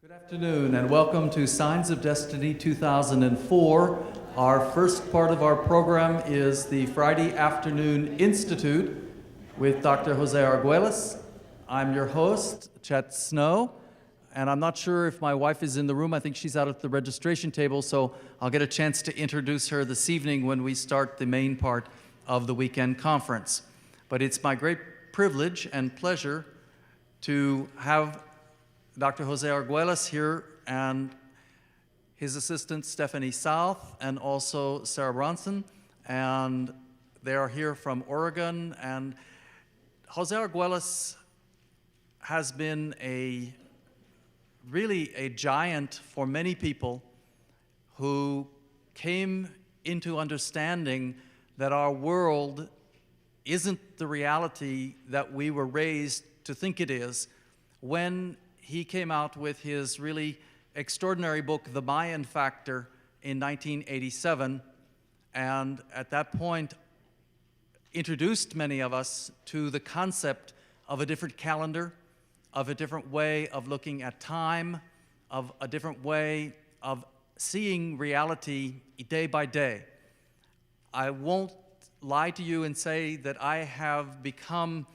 Good afternoon and welcome to Signs of Destiny 2004. Our first part of our program is the Friday Afternoon Institute with Dr. Jose Arguelles. I'm your host, Chet Snow, and I'm not sure if my wife is in the room. I think she's out at the registration table, so I'll get a chance to introduce her this evening when we start the main part of the weekend conference. But it's my great privilege and pleasure to have Dr. Jose Arguelles here and his assistant Stephanie South and also Sarah Bronson, and they are here from Oregon. And Jose Arguelles has been really a giant for many people who came into understanding that our world isn't the reality that we were raised to think it is when he came out with his really extraordinary book, The Mayan Factor, in 1987, and at that point introduced many of us to the concept of a different calendar, of a different way of looking at time, of a different way of seeing reality day by day. I won't lie to you and say that I have become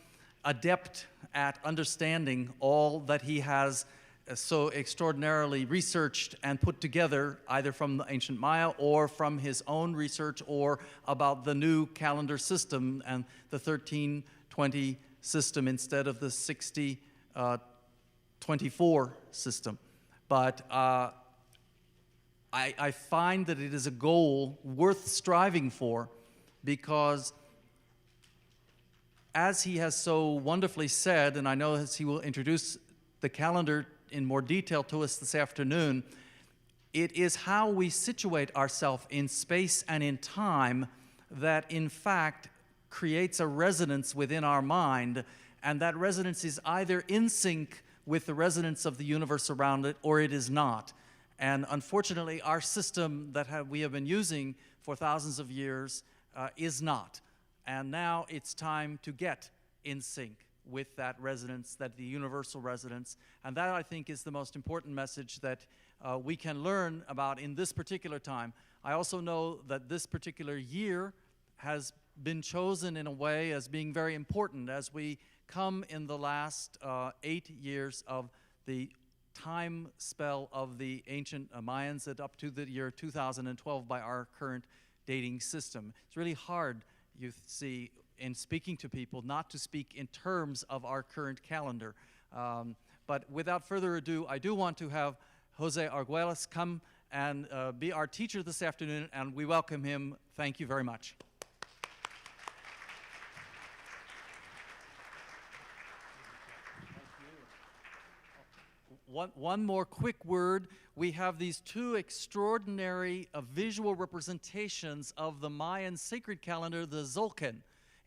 adept at understanding all that he has so extraordinarily researched and put together, either from the ancient Maya or from his own research or about the new calendar system and the 1320 system instead of the 6024 system. But I find that it is a goal worth striving for, because as he has so wonderfully said, and I know as he will introduce the calendar in more detail to us this afternoon, it is how we situate ourselves in space and in time that in fact creates a resonance within our mind, and that resonance is either in sync with the resonance of the universe around it or it is not. And unfortunately, our system that we have been using for thousands of years is not. And now it's time to get in sync with that resonance, that the universal resonance. And that, I think, is the most important message that we can learn about in this particular time. I also know that this particular year has been chosen in a way as being very important as we come in the last 8 years of the time spell of the ancient Mayans up to the year 2012 by our current dating system. It's really hard, you see, in speaking to people, not to speak in terms of our current calendar. But without further ado, I do want to have Jose Arguelles come and be our teacher this afternoon, and we welcome him. Thank you very much. One more quick word. We have these two extraordinary visual representations of the Mayan sacred calendar, the Zolkin,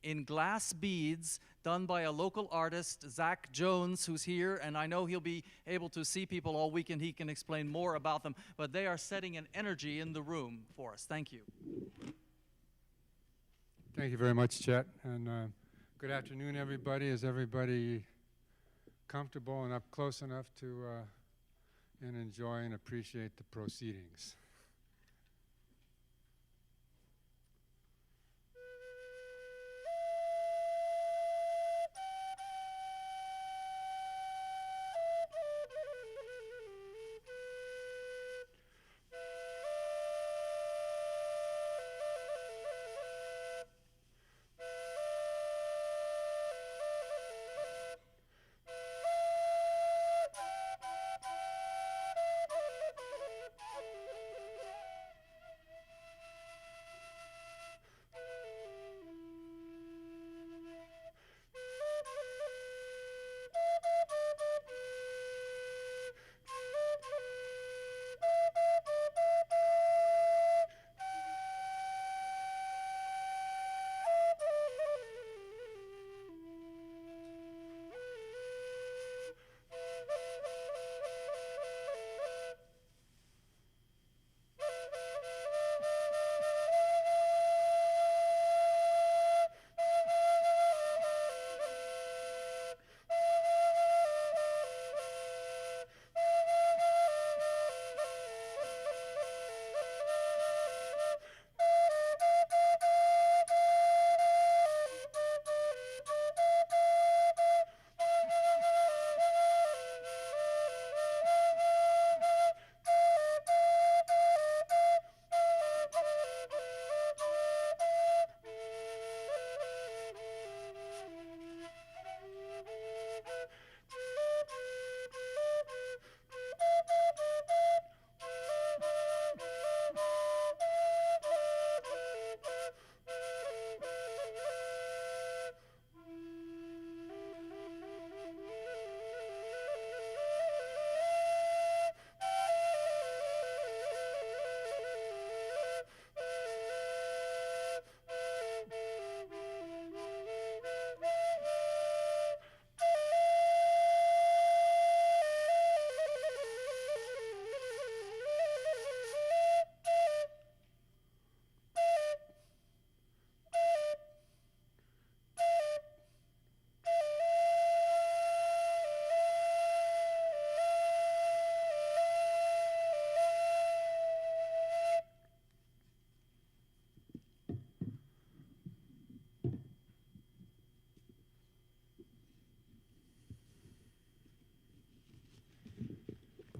in glass beads, done by a local artist, Zach Jones, who's here, and I know he'll be able to see people all weekend. He can explain more about them, but they are setting an energy in the room for us. Thank you. Thank you very much, Chet, and good afternoon, everybody. Is everybody comfortable and up close enough to and enjoy and appreciate the proceedings?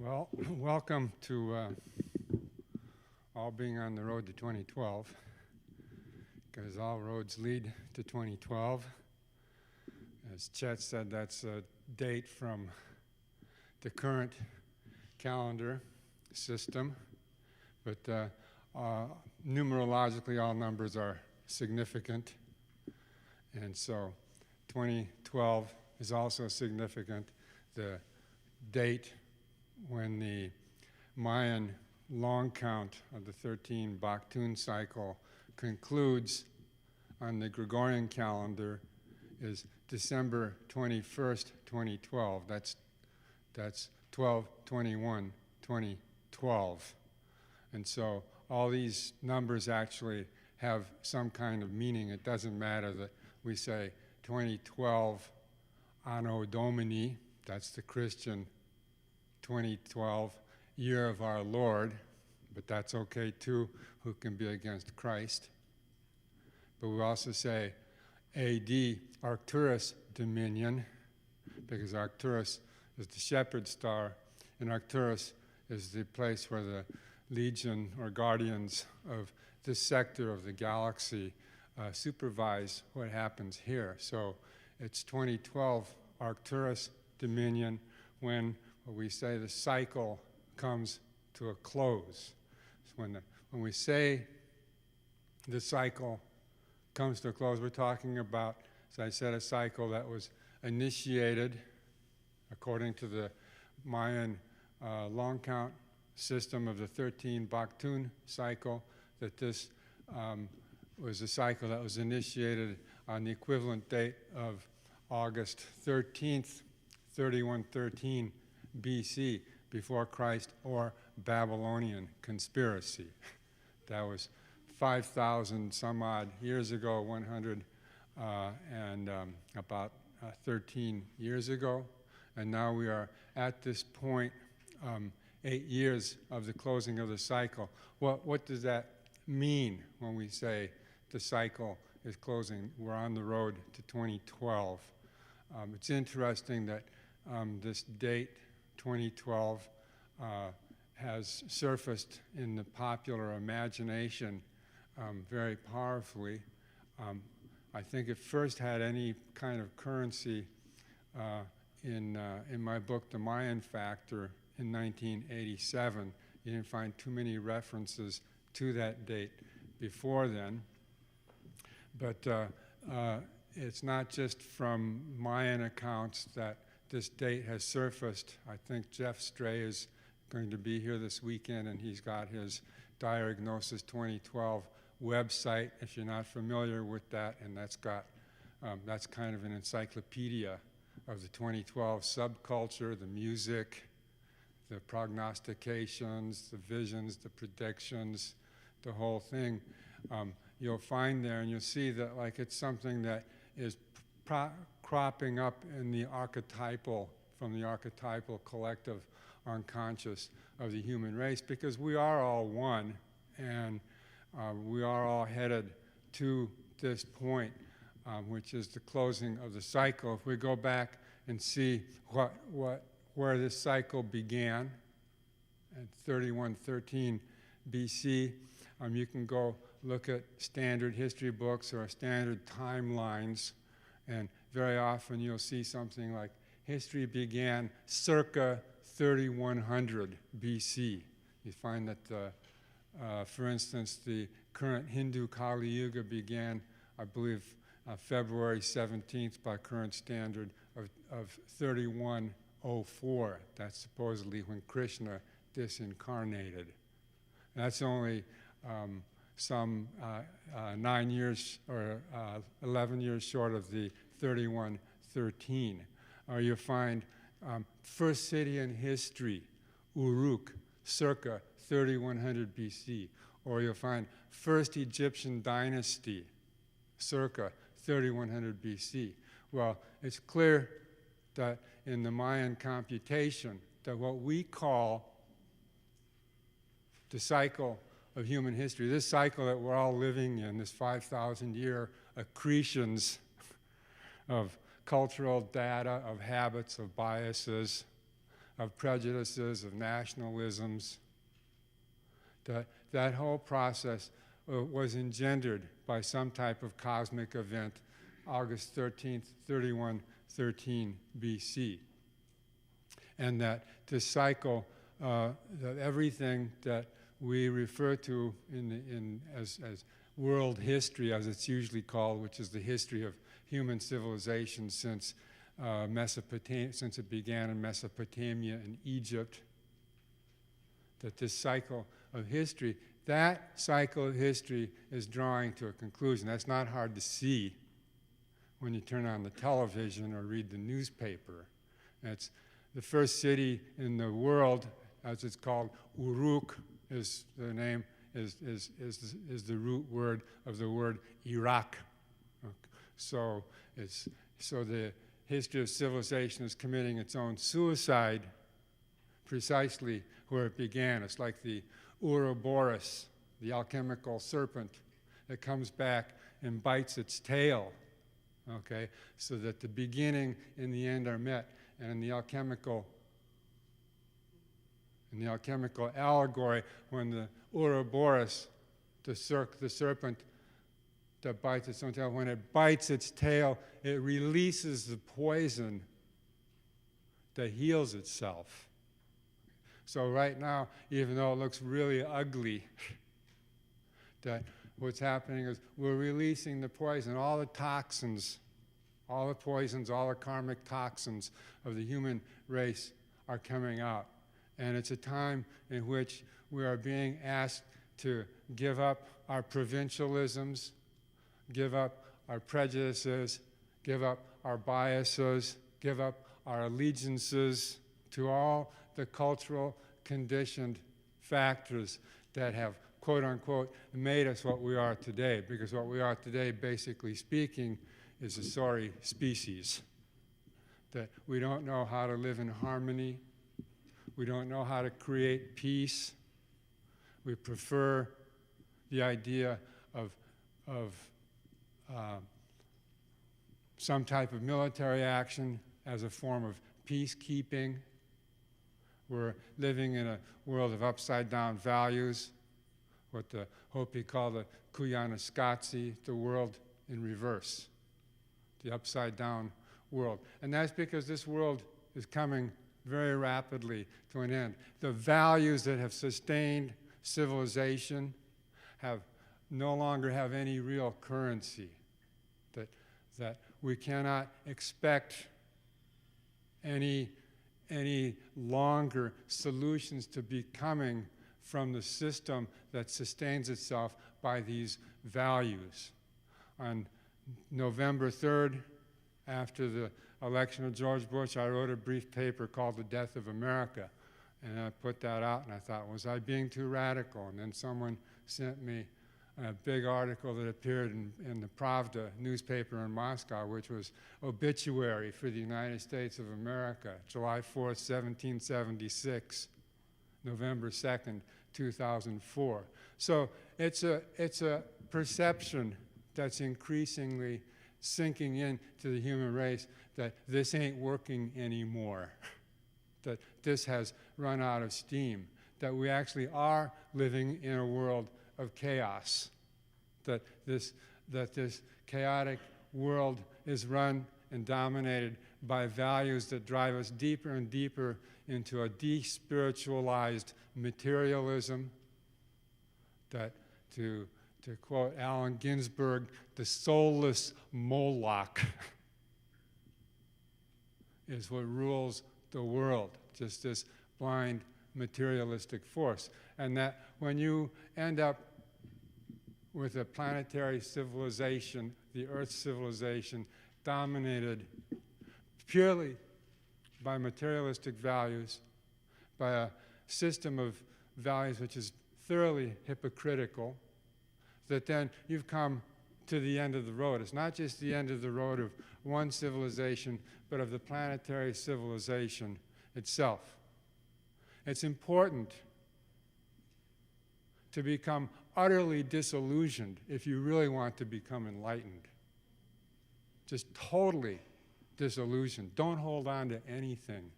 Well, welcome to all being on the road to 2012, because all roads lead to 2012. As Chet said, that's a date from the current calendar system, but numerologically all numbers are significant, and so 2012 is also significant. The date when the Mayan long count of the 13 Baktun cycle concludes on the Gregorian calendar is December 21st, 2012. That's 12/21/2012. And so all these numbers actually have some kind of meaning. It doesn't matter that we say 2012 Anno Domini, that's the Christian 2012 year of our Lord, but that's okay too, who can be against Christ. But we also say AD Arcturus Dominion, because Arcturus is the shepherd star, and Arcturus is the place where the legion or guardians of this sector of the galaxy supervise what happens here. So it's 2012 Arcturus Dominion when we say the cycle comes to a close. So when we say the cycle comes to a close, we're talking about, as I said, a cycle that was initiated according to the Mayan long count system of the 13 Baktun cycle, that this was a cycle that was initiated on the equivalent date of August 13th, 3113 BC, before Christ, or Babylonian conspiracy. That was 5,000 some odd years ago, 100 and about 13 years ago. And now we are at this point, 8 years of the closing of the cycle. What does that mean when we say the cycle is closing? We're on the road to 2012. It's interesting that this date, 2012, has surfaced in the popular imagination very powerfully. I think it first had any kind of currency in my book, The Mayan Factor, in 1987. You didn't find too many references to that date before then. But it's not just from Mayan accounts that this date has surfaced. I think Jeff Stray is going to be here this weekend, and he's got his Diagnosis 2012 website, if you're not familiar with that, and that's kind of an encyclopedia of the 2012 subculture, the music, the prognostications, the visions, the predictions, the whole thing. You'll find there, and you'll see that like it's something that is cropping up in the archetypal, from the archetypal collective unconscious of the human race, because we are all one, and we are all headed to this point, which is the closing of the cycle. If we go back and see where this cycle began at 3113 BC, you can go look at standard history books or standard timelines, and very often you'll see something like history began circa 3100 BC. You find that, for instance, the current Hindu Kali Yuga began, I believe, February 17th by current standard of 3104. That's supposedly when Krishna disincarnated. That's only some 9 years or 11 years short of the 3113. Or you find first city in history, Uruk, circa 3100 BC. Or you'll find first Egyptian dynasty, circa 3100 BC. Well, it's clear that in the Mayan computation, that what we call the cycle of human history, this cycle that we're all living in, this 5,000-year accretions of cultural data, of habits, of biases, of prejudices, of nationalisms. That whole process was engendered by some type of cosmic event, August 13th, 3113 BC. And that this cycle, that everything that we refer to as world history, as it's usually called, which is the history of human civilization since Mesopotamia, since it began in Mesopotamia and Egypt, that this cycle of history, that cycle of history is drawing to a conclusion. That's not hard to see when you turn on the television or read the newspaper. It's the first city in the world, as it's called, Uruk is the name, is the root word of the word Iraq. So the history of civilization is committing its own suicide precisely where it began. It's like the Ouroboros, the alchemical serpent that comes back and bites its tail, okay? So that the beginning and the end are met. And in the alchemical allegory, when the Ouroboros, the serpent that bites its own tail, when it bites its tail, it releases the poison that heals itself. So right now, even though it looks really ugly, that what's happening is we're releasing the poison, all the toxins, all the poisons, all the karmic toxins of the human race are coming out. And it's a time in which we are being asked to give up our provincialisms, give up our prejudices, give up our biases, give up our allegiances to all the cultural conditioned factors that have, quote unquote, made us what we are today. Because what we are today, basically speaking, is a sorry species. That we don't know how to live in harmony. We don't know how to create peace. We prefer the idea of some type of military action as a form of peacekeeping. We're living in a world of upside-down values, what the Hopi call the Kuyanaskatsi, the world in reverse, the upside-down world. And that's because this world is coming very rapidly to an end. The values that have sustained civilization no longer have any real currency, that we cannot expect any longer solutions to be coming from the system that sustains itself by these values. On November 3rd, after the election of George Bush, I wrote a brief paper called The Death of America. And I put that out, and I thought, was I being too radical? And then someone sent me a big article that appeared in the Pravda newspaper in Moscow, which was obituary for the United States of America, July 4th, 1776, November 2nd, 2004. So it's a perception that's increasingly sinking into the human race that this ain't working anymore, that this has run out of steam, that we actually are living in a world of chaos, that this chaotic world is run and dominated by values that drive us deeper and deeper into a despiritualized materialism, that to quote Allen Ginsberg, the soulless Moloch is what rules the world, just this blind materialistic force. And that when you end up with a planetary civilization, the Earth civilization, dominated purely by materialistic values, by a system of values which is thoroughly hypocritical, that then you've come to the end of the road. It's not just the end of the road of one civilization, but of the planetary civilization itself. It's important to become utterly disillusioned if you really want to become enlightened. Just totally disillusioned. Don't hold on to anything.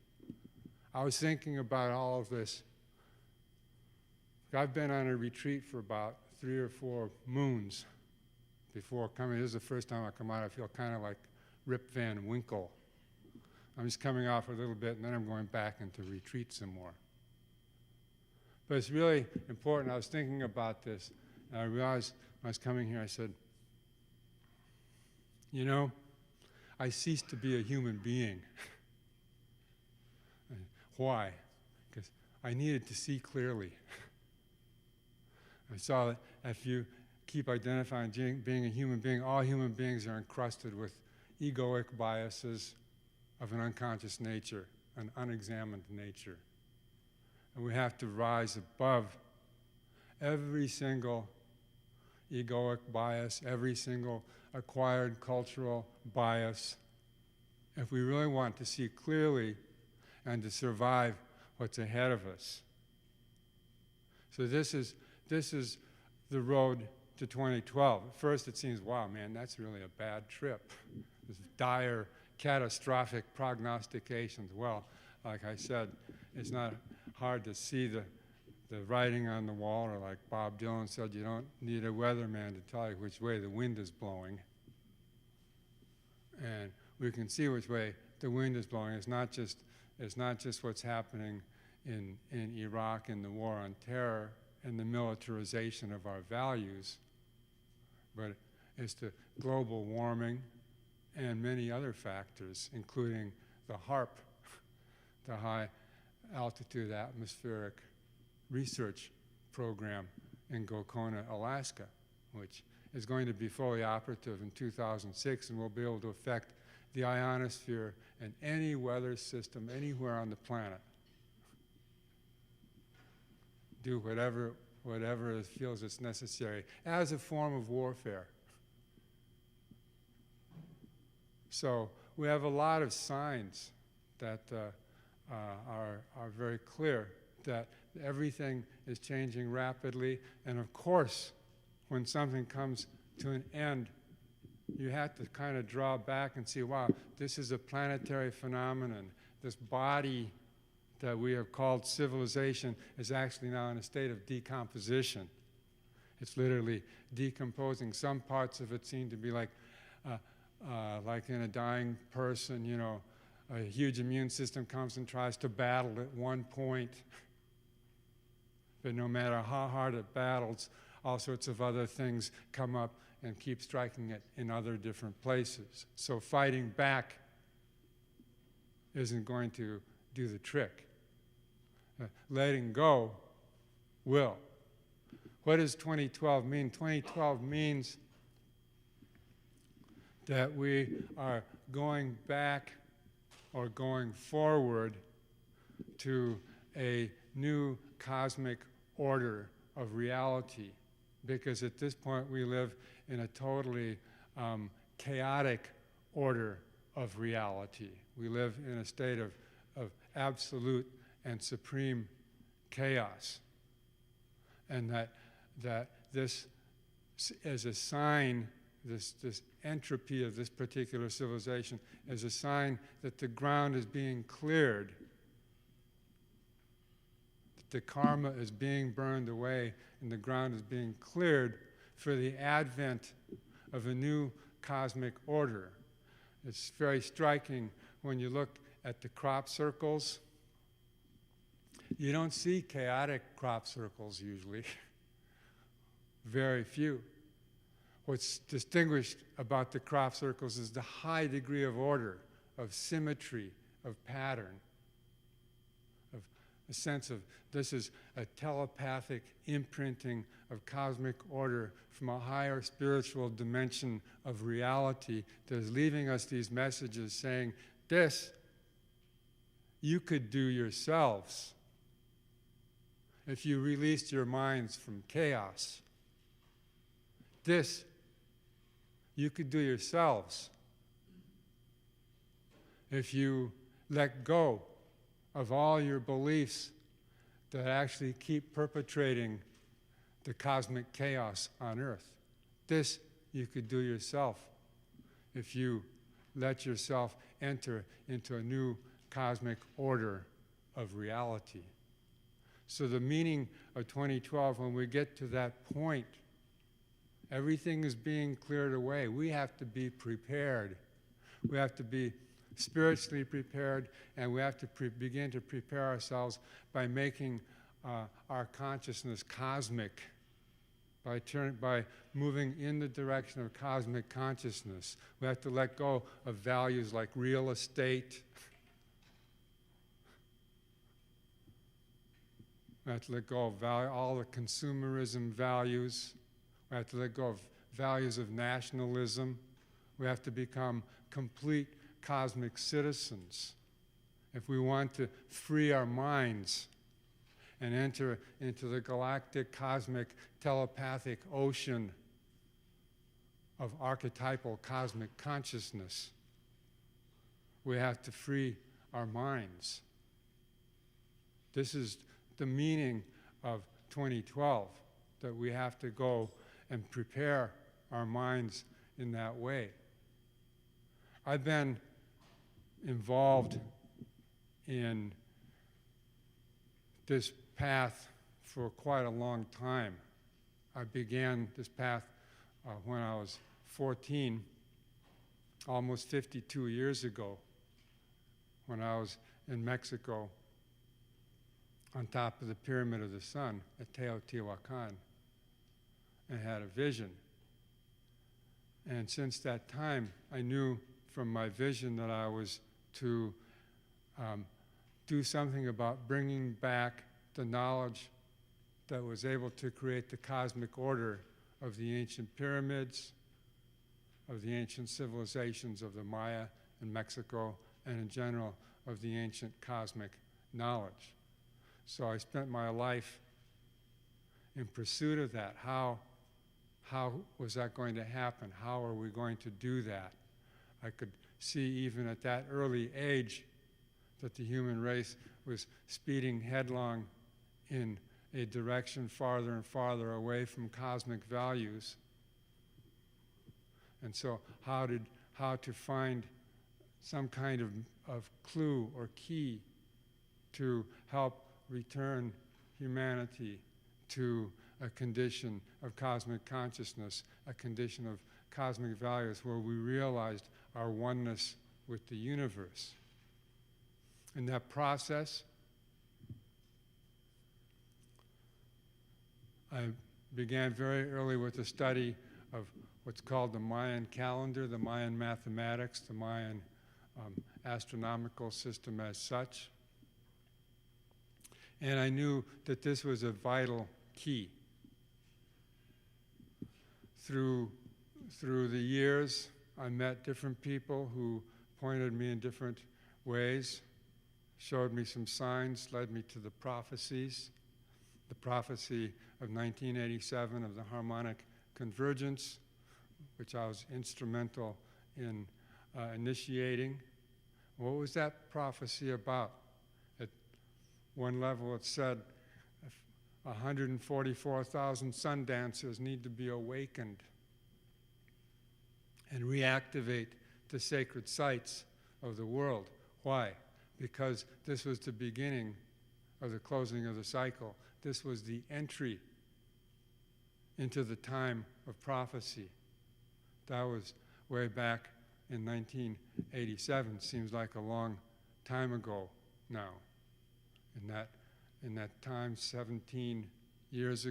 I was thinking about all of this. I've been on a retreat for about 3 or 4 moons before coming. This is the first time I come out. I feel kind of like Rip Van Winkle. I'm just coming off a little bit, and then I'm going back into retreat some more. But it's really important. I was thinking about this, and I realized when I was coming here, I said, you know, I ceased to be a human being. Why? Because I needed to see clearly. I saw that if you keep identifying being a human being, all human beings are encrusted with egoic biases of an unconscious nature, an unexamined nature. And we have to rise above every single egoic bias, every single acquired cultural bias, if we really want to see clearly and to survive what's ahead of us. So this is the road to 2012. At first it seems, wow, man, that's really a bad trip. This dire, catastrophic prognostications. Well, like I said, it's not hard to see the writing on the wall, or like Bob Dylan said, you don't need a weatherman to tell you which way the wind is blowing. And we can see which way the wind is blowing. It's not just what's happening in Iraq in the war on terror and the militarization of our values, but it's the global warming and many other factors, including the HAARP, the High Altitude Atmospheric Research Program in Gokona, Alaska, which is going to be fully operative in 2006 and will be able to affect the ionosphere and any weather system anywhere on the planet. Do whatever it feels is necessary as a form of warfare. So we have a lot of signs that are very clear that everything is changing rapidly. And of course, when something comes to an end, you have to kind of draw back and see, wow, this is a planetary phenomenon. This body that we have called civilization is actually now in a state of decomposition. It's literally decomposing. Some parts of it seem to be like in a dying person, you know, a huge immune system comes and tries to battle at one point. But no matter how hard it battles, all sorts of other things come up and keep striking it in other different places. So fighting back isn't going to do the trick. Letting go will. What does 2012 mean? 2012 means that we are going back or going forward to a new cosmic order of reality, because at this point we live in a totally chaotic order of reality. We live in a state of absolute and supreme chaos, and that this is a sign, this entropy of this particular civilization is a sign that the ground is being cleared, that the karma is being burned away and the ground is being cleared for the advent of a new cosmic order. It's very striking when you look at the crop circles. You don't see chaotic crop circles usually. Very few. What's distinguished about the crop circles is the high degree of order, of symmetry, of pattern, of a sense of this is a telepathic imprinting of cosmic order from a higher spiritual dimension of reality that is leaving us these messages saying, this you could do yourselves if you released your minds from chaos. This you could do yourselves if you let go of all your beliefs that actually keep perpetrating the cosmic chaos on Earth. This you could do yourself if you let yourself enter into a new cosmic order of reality. So the meaning of 2012, when we get to that point, everything is being cleared away. We have to be prepared. We have to be spiritually prepared, and we have to begin to prepare ourselves by making our consciousness cosmic, by moving in the direction of cosmic consciousness. We have to let go of values like real estate. We have to let go of all the consumerism values. We have to let go of values of nationalism. We have to become complete cosmic citizens if we want to free our minds and enter into the galactic, cosmic, telepathic ocean of archetypal cosmic consciousness. We have to free our minds. This is the meaning of 2012, that we have to go and prepare our minds in that way. I've been involved in this path for quite a long time. I began this path when I was 14, almost 52 years ago, when I was in Mexico on top of the Pyramid of the Sun at Teotihuacan and had a vision. And since that time, I knew from my vision that I was to do something about bringing back the knowledge that was able to create the cosmic order of the ancient pyramids, of the ancient civilizations of the Maya in Mexico, and in general of the ancient cosmic knowledge. So I spent my life in pursuit of that. How was that going to happen? How are we going to do that? I could see even at that early age that the human race was speeding headlong in a direction farther and farther away from cosmic values. And so how to find some kind of clue or key to help return humanity to a condition of cosmic consciousness, a condition of cosmic values where we realized our oneness with the universe. In that process, I began very early with the study of what's called the Mayan calendar, the Mayan mathematics, the Mayan astronomical system as such. And I knew that this was a vital key. Through the years, I met different people who pointed me in different ways, showed me some signs, led me to the prophecies. The prophecy of 1987 of the harmonic convergence, which I was instrumental in initiating. What was that prophecy about? At one level it said 144,000 sun dancers need to be awakened and reactivate the sacred sites of the world. Why? Because this was the beginning of the closing of the cycle. This was the entry into the time of prophecy. That was way back in 1987. Seems like a long time ago now. In that time, 17 years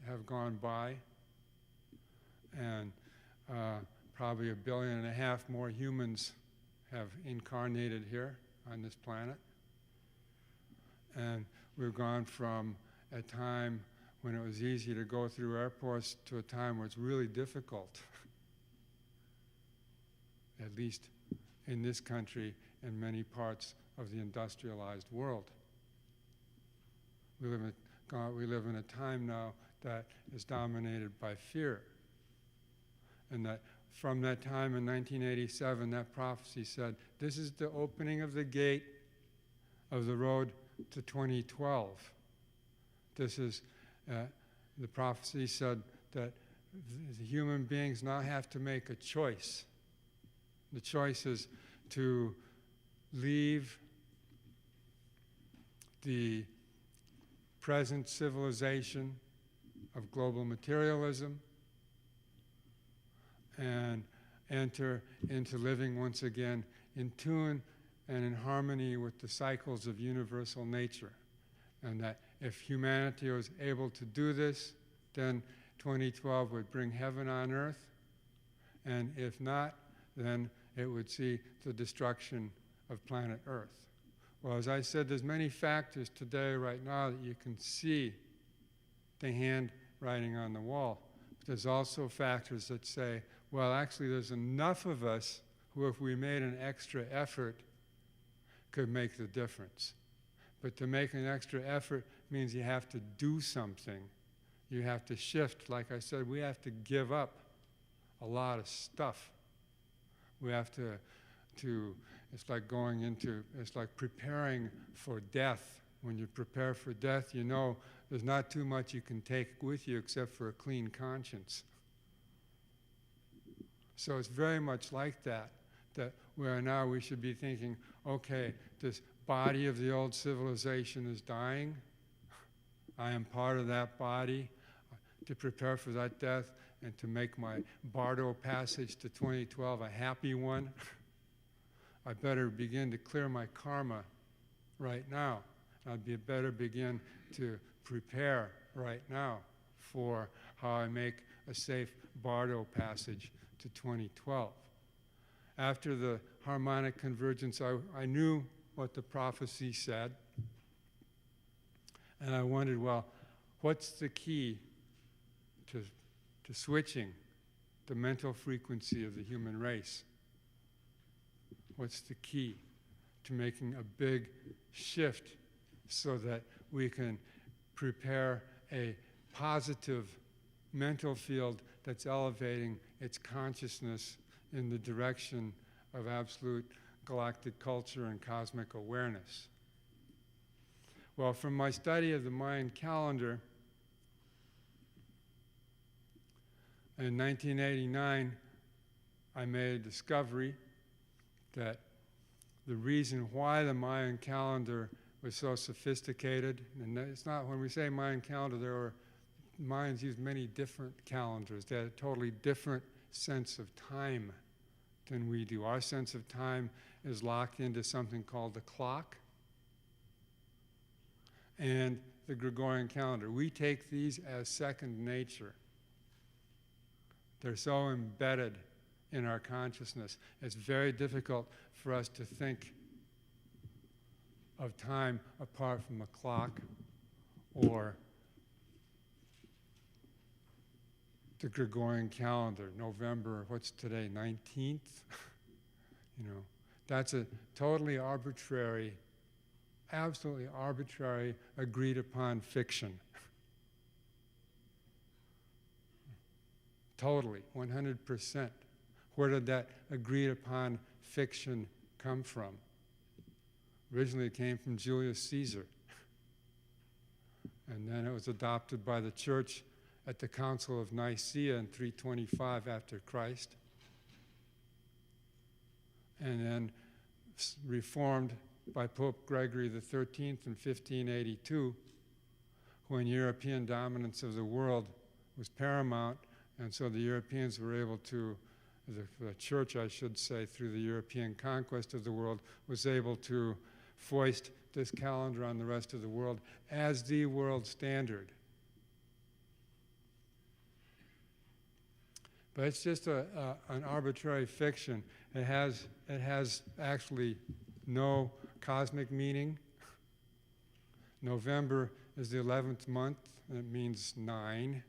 have gone by, and probably 1.5 billion more humans have incarnated here on this planet. And we've gone from a time when it was easy to go through airports to a time where it's really difficult, at least in this country and many parts of the industrialized world. We live in a time now that is dominated by fear. And that from that time in 1987, that prophecy said, this is the opening of the gate of the road to 2012. This is, the prophecy said that the human beings now have to make a choice. The choice is to leave the present civilization of global materialism and enter into living once again in tune and in harmony with the cycles of universal nature. And that if humanity was able to do this, then 2012 would bring heaven on earth. And if not, then it would see the destruction of planet Earth. Well, as I said, there's many factors today, right now, that you can see the handwriting on the wall. But there's also factors that say, well, actually, there's enough of us who, if we made an extra effort, could make the difference. But to make an extra effort means you have to do something. You have to shift. Like I said, we have to give up a lot of stuff. We have to it's like it's like preparing for death. When you prepare for death, you know there's not too much you can take with you except for a clean conscience. So it's very much like that where now we should be thinking, okay, this body of the old civilization is dying. I am part of that body. To prepare for that death and to make my Bardo passage to 2012 a happy one, I better begin to clear my karma right now. I'd better begin to prepare right now for how I make a safe Bardo passage to 2012. After the harmonic convergence, I knew what the prophecy said, and I wondered, well, what's the key to switching the mental frequency of the human race? What's the key to making a big shift so that we can prepare a positive mental field that's elevating its consciousness in the direction of absolute galactic culture and cosmic awareness? Well, from my study of the Mayan calendar, in 1989, I made a discovery that the reason why the Mayan calendar was so sophisticated, and it's not, when we say Mayan calendar, Mayans used many different calendars. They had a totally different sense of time than we do. Our sense of time is locked into something called the clock and the Gregorian calendar. We take these as second nature. They're so embedded in our consciousness. It's very difficult for us to think of time apart from a clock or the Gregorian calendar. November, what's today, 19th? That's a totally arbitrary, absolutely arbitrary, agreed upon fiction. Totally, 100%. Where did that agreed upon fiction come from? Originally it came from Julius Caesar. And then it was adopted by the church at the Council of Nicaea in 325 after Christ. And then reformed by Pope Gregory XIII in 1582, when European dominance of the world was paramount. And so the Europeans were able to, the church, I should say, through the European conquest of the world, was able to foist this calendar on the rest of the world as the world standard. But it's just an arbitrary fiction. It has actually no cosmic meaning. November is the 11th month, and it means 9.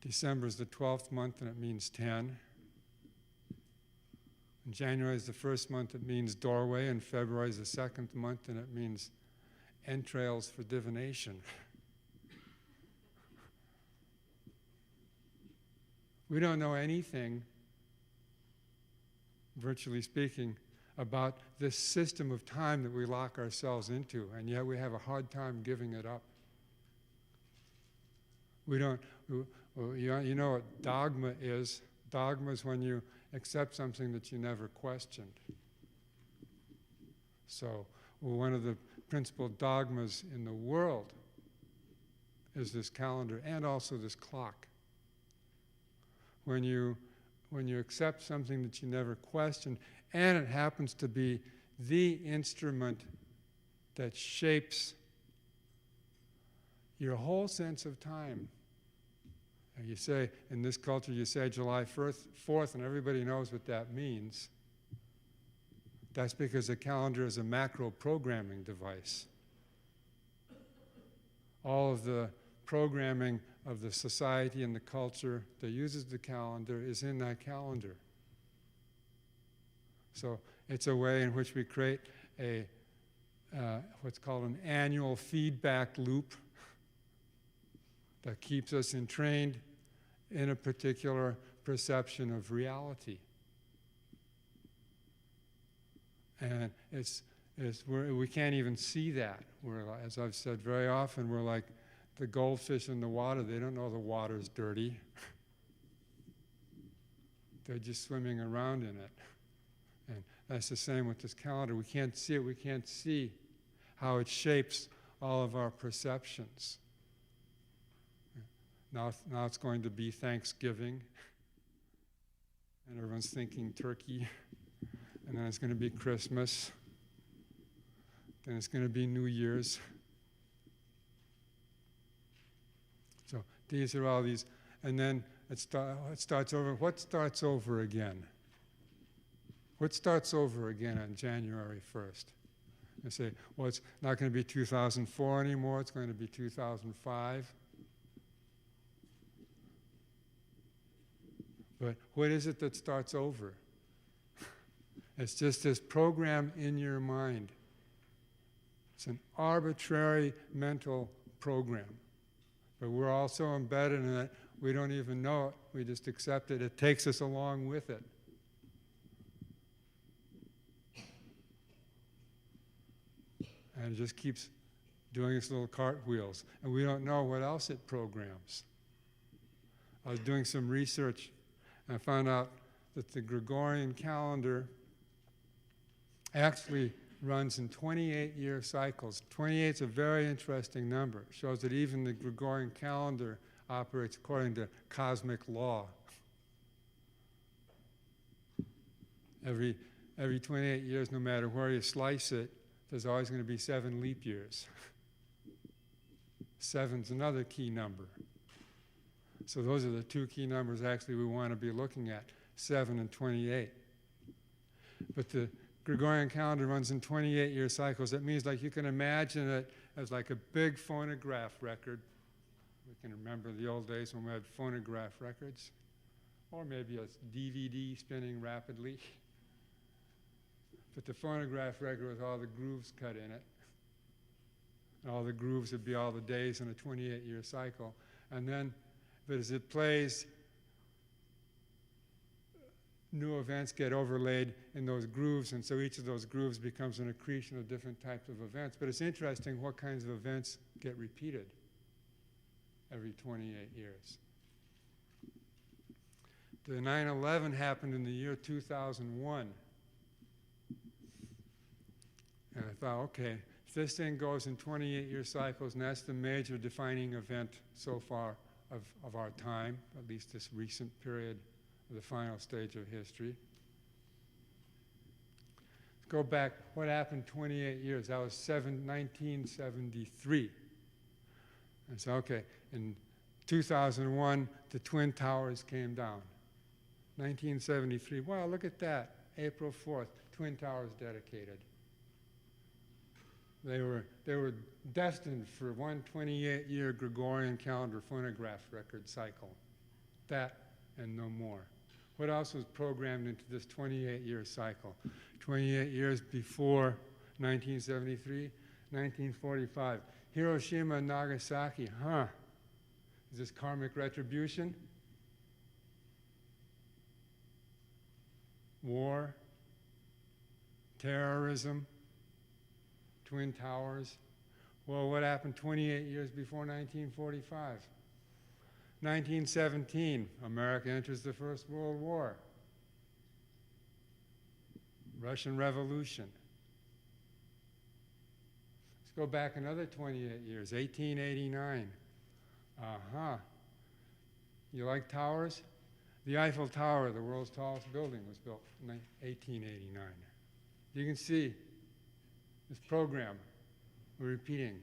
December is the 12th month, and it means 10. And January is the first month, it means doorway, and February is the second month, and it means entrails for divination. We don't know anything, virtually speaking, about this system of time that we lock ourselves into, and yet we have a hard time giving it up. We don't, you know what dogma is? Dogma is when you accept something that you never questioned. So one of the principal dogmas in the world is this calendar and also this clock. When you accept something that you never questioned, and it happens to be the instrument that shapes your whole sense of time. And you say, in this culture, you say July 4th, and everybody knows what that means. That's because the calendar is a macro programming device. All of the programming of the society and the culture that uses the calendar is in that calendar. So it's a way in which we create a what's called an annual feedback loop that keeps us entrained in a particular perception of reality. And we can't even see that. As I've said very often, we're like the goldfish in the water. They don't know the water's dirty. They're just swimming around in it. And that's the same with this calendar. We can't see it. We can't see how it shapes all of our perceptions. Now it's going to be Thanksgiving, and everyone's thinking turkey, and then it's going to be Christmas, then it's going to be New Year's. So these are all these, and then it starts over. What starts over again? What starts over again on January 1st? They say, well, it's not going to be 2004 anymore, it's going to be 2005. But what is it that starts over? It's just this program in your mind. It's an arbitrary mental program. But we're all so embedded in it, we don't even know it. We just accept it. It takes us along with it. And it just keeps doing its little cartwheels. And we don't know what else it programs. I was doing some research, and I found out that the Gregorian calendar actually runs in 28-year cycles. 28 is a very interesting number. It shows that even the Gregorian calendar operates according to cosmic law. Every 28 years, no matter where you slice it, there's always going to be 7 leap years. 7's another key number. So those are the 2 key numbers actually we want to be looking at, 7 and 28. But the Gregorian calendar runs in 28-year cycles. That means, like, you can imagine it as like a big phonograph record. We can remember the old days when we had phonograph records, or maybe a DVD spinning rapidly. But the phonograph record with all the grooves cut in it. And all the grooves would be all the days in a 28-year cycle. And then, but as it plays, new events get overlaid in those grooves, and so each of those grooves becomes an accretion of different types of events. But it's interesting what kinds of events get repeated every 28 years. The 9/11 happened in the year 2001. And I thought, okay, if this thing goes in 28-year cycles, and that's the major defining event so far of our time, at least this recent period of the final stage of history. Let's go back, what happened 28 years? That was 1973. And so, okay, in 2001, the Twin Towers came down. 1973, wow, look at that, April 4th, Twin Towers dedicated. They were destined for one 28-year Gregorian calendar phonograph record cycle. That and no more. What else was programmed into this 28-year cycle? 28 years before 1973, 1945. Hiroshima and Nagasaki, Is this karmic retribution? War? Terrorism? Twin Towers? Well, what happened 28 years before 1945? 1917, America enters the First World War. Russian Revolution. Let's go back another 28 years, 1889. Uh-huh. You like towers? The Eiffel Tower, the world's tallest building, was built in 1889. You can see this program we're repeating.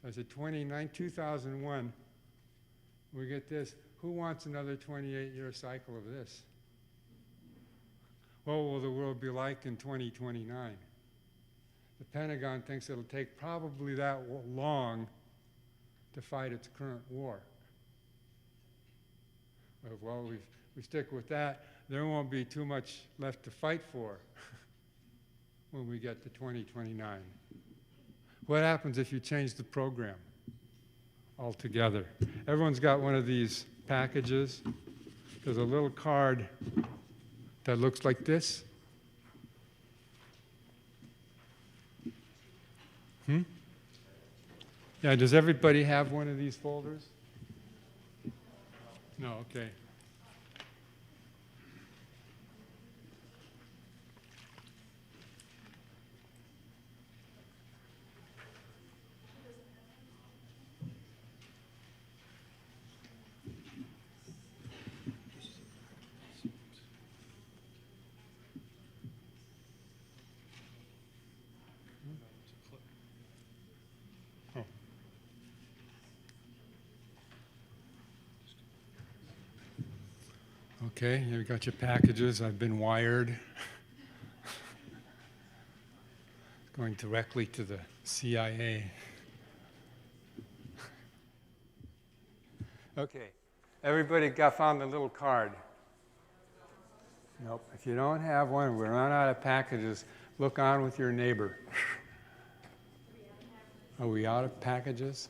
As a 2001, we get this. Who wants another 28-year cycle of this? What will the world be like in 2029? The Pentagon thinks it'll take probably that long to fight its current war. Well, we stick with that, there won't be too much left to fight for when we get to 2029. What happens if you change the program altogether? Everyone's got one of these packages. There's a little card that looks like this. Yeah, does everybody have one of these folders? No, okay. Okay, you've got your packages. I've been wired. Going directly to the CIA. Okay, everybody found the little card? Nope. If you don't have one, we're not out of packages. Look on with your neighbor. Are we out of packages?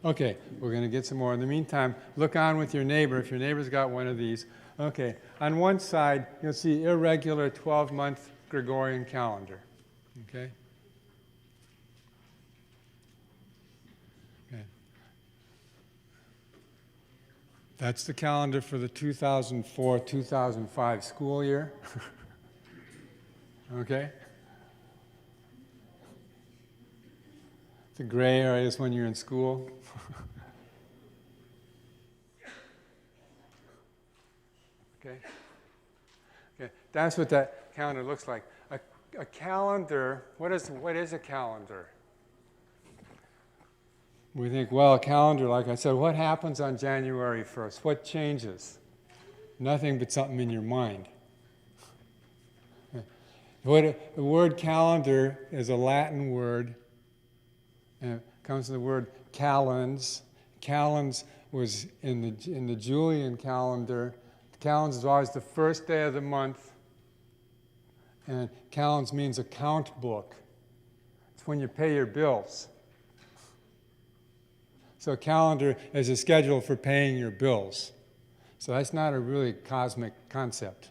Okay, we're going to get some more. In the meantime, look on with your neighbor if your neighbor's got one of these. Okay, on one side, you'll see irregular 12-month Gregorian calendar. Okay? Okay. That's the calendar for the 2004-2005 school year. Okay? The gray area is when you're in school. Okay? Okay, that's what that calendar looks like. A calendar, what is a calendar? We think, well, a calendar, like I said, what happens on January 1st? What changes? Nothing but something in your mind. The word calendar is a Latin word. And it comes from the word calends. Calends was in the Julian calendar. Calends is always the first day of the month. And calends means account book. It's when you pay your bills. So a calendar is a schedule for paying your bills. So that's not a really cosmic concept.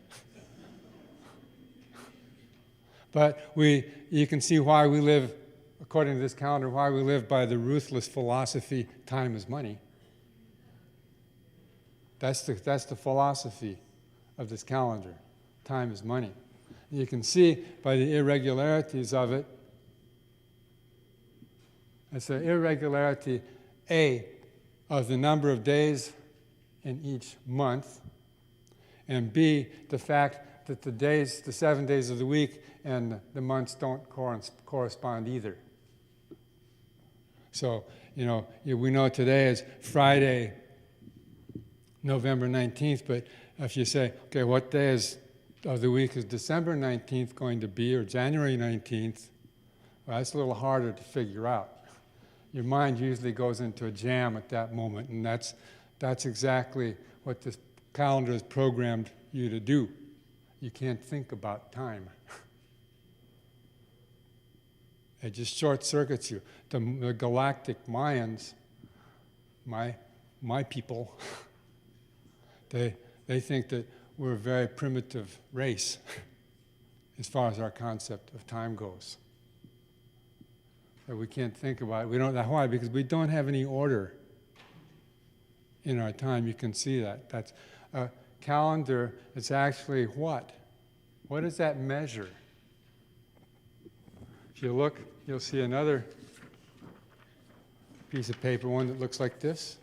But you can see why we live, according to this calendar, why we live by the ruthless philosophy, time is money. That's the philosophy of this calendar. Time is money. You can see by the irregularities of it, it's the irregularity, A, of the number of days in each month, and B, the fact that the 7 days of the week and the months don't correspond either. So, we know today is Friday, November 19th, but if you say, okay, what day of the week is December 19th going to be, or January 19th, well, that's a little harder to figure out. Your mind usually goes into a jam at that moment, and that's exactly what this calendar has programmed you to do. You can't think about time. It just short-circuits you. The galactic Mayans, my people, they think that we're a very primitive race as far as our concept of time goes. That we can't think about it. We don't know why, because we don't have any order in our time. You can see that. That's a calendar. It's actually what? What does that measure? If you look, you'll see another piece of paper, one that looks like this.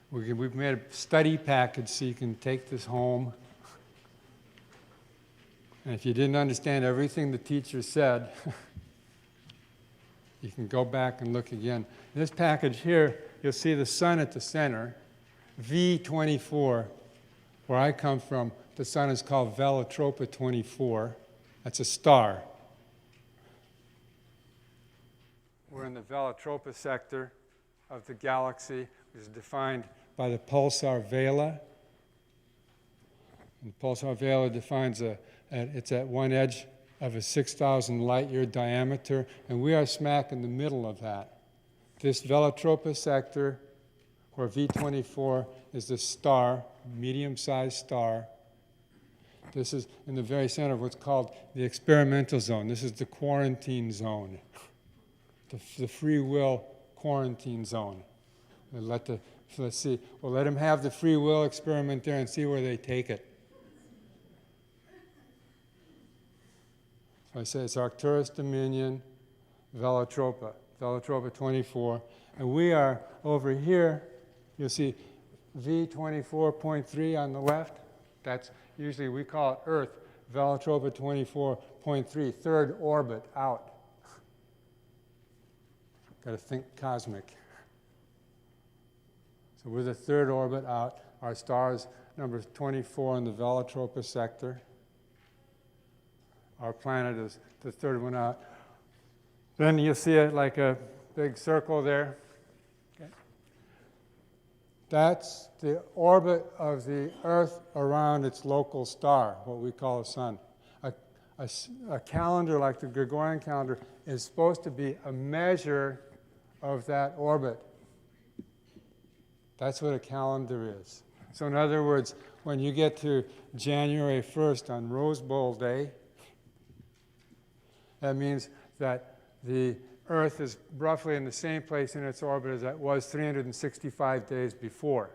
We've made a study package so you can take this home. And if you didn't understand everything the teacher said, you can go back and look again. In this package here, you'll see the sun at the center, V24. Where I come from, the sun is called Velitropa 24. That's a star. We're in the Velitropa sector of the galaxy, which is defined by the pulsar Vela. And the pulsar Vela defines it's at one edge of a 6,000 light-year diameter, and we are smack in the middle of that. This Velitropa sector, where V24 is the star, medium-sized star. This is in the very center of what's called the experimental zone. This is the quarantine zone, the free will quarantine zone. Let's see. We'll let them have the free will experiment there and see where they take it. So I say it's Arcturus Dominion, Velitropa 24. And we are over here. You'll see V24.3 on the left. That's usually, we call it Earth, Velitropa 24.3, third orbit out. Got to think cosmic. So we're the third orbit out. Our star is number 24 in the Velitropa sector. Our planet is the third one out. Then you see it like a big circle there. Okay. That's the orbit of the Earth around its local star, what we call the sun. A calendar like the Gregorian calendar is supposed to be a measure of that orbit. That's what a calendar is. So in other words, when you get to January 1st on Rose Bowl Day, that means that the Earth is roughly in the same place in its orbit as it was 365 days before.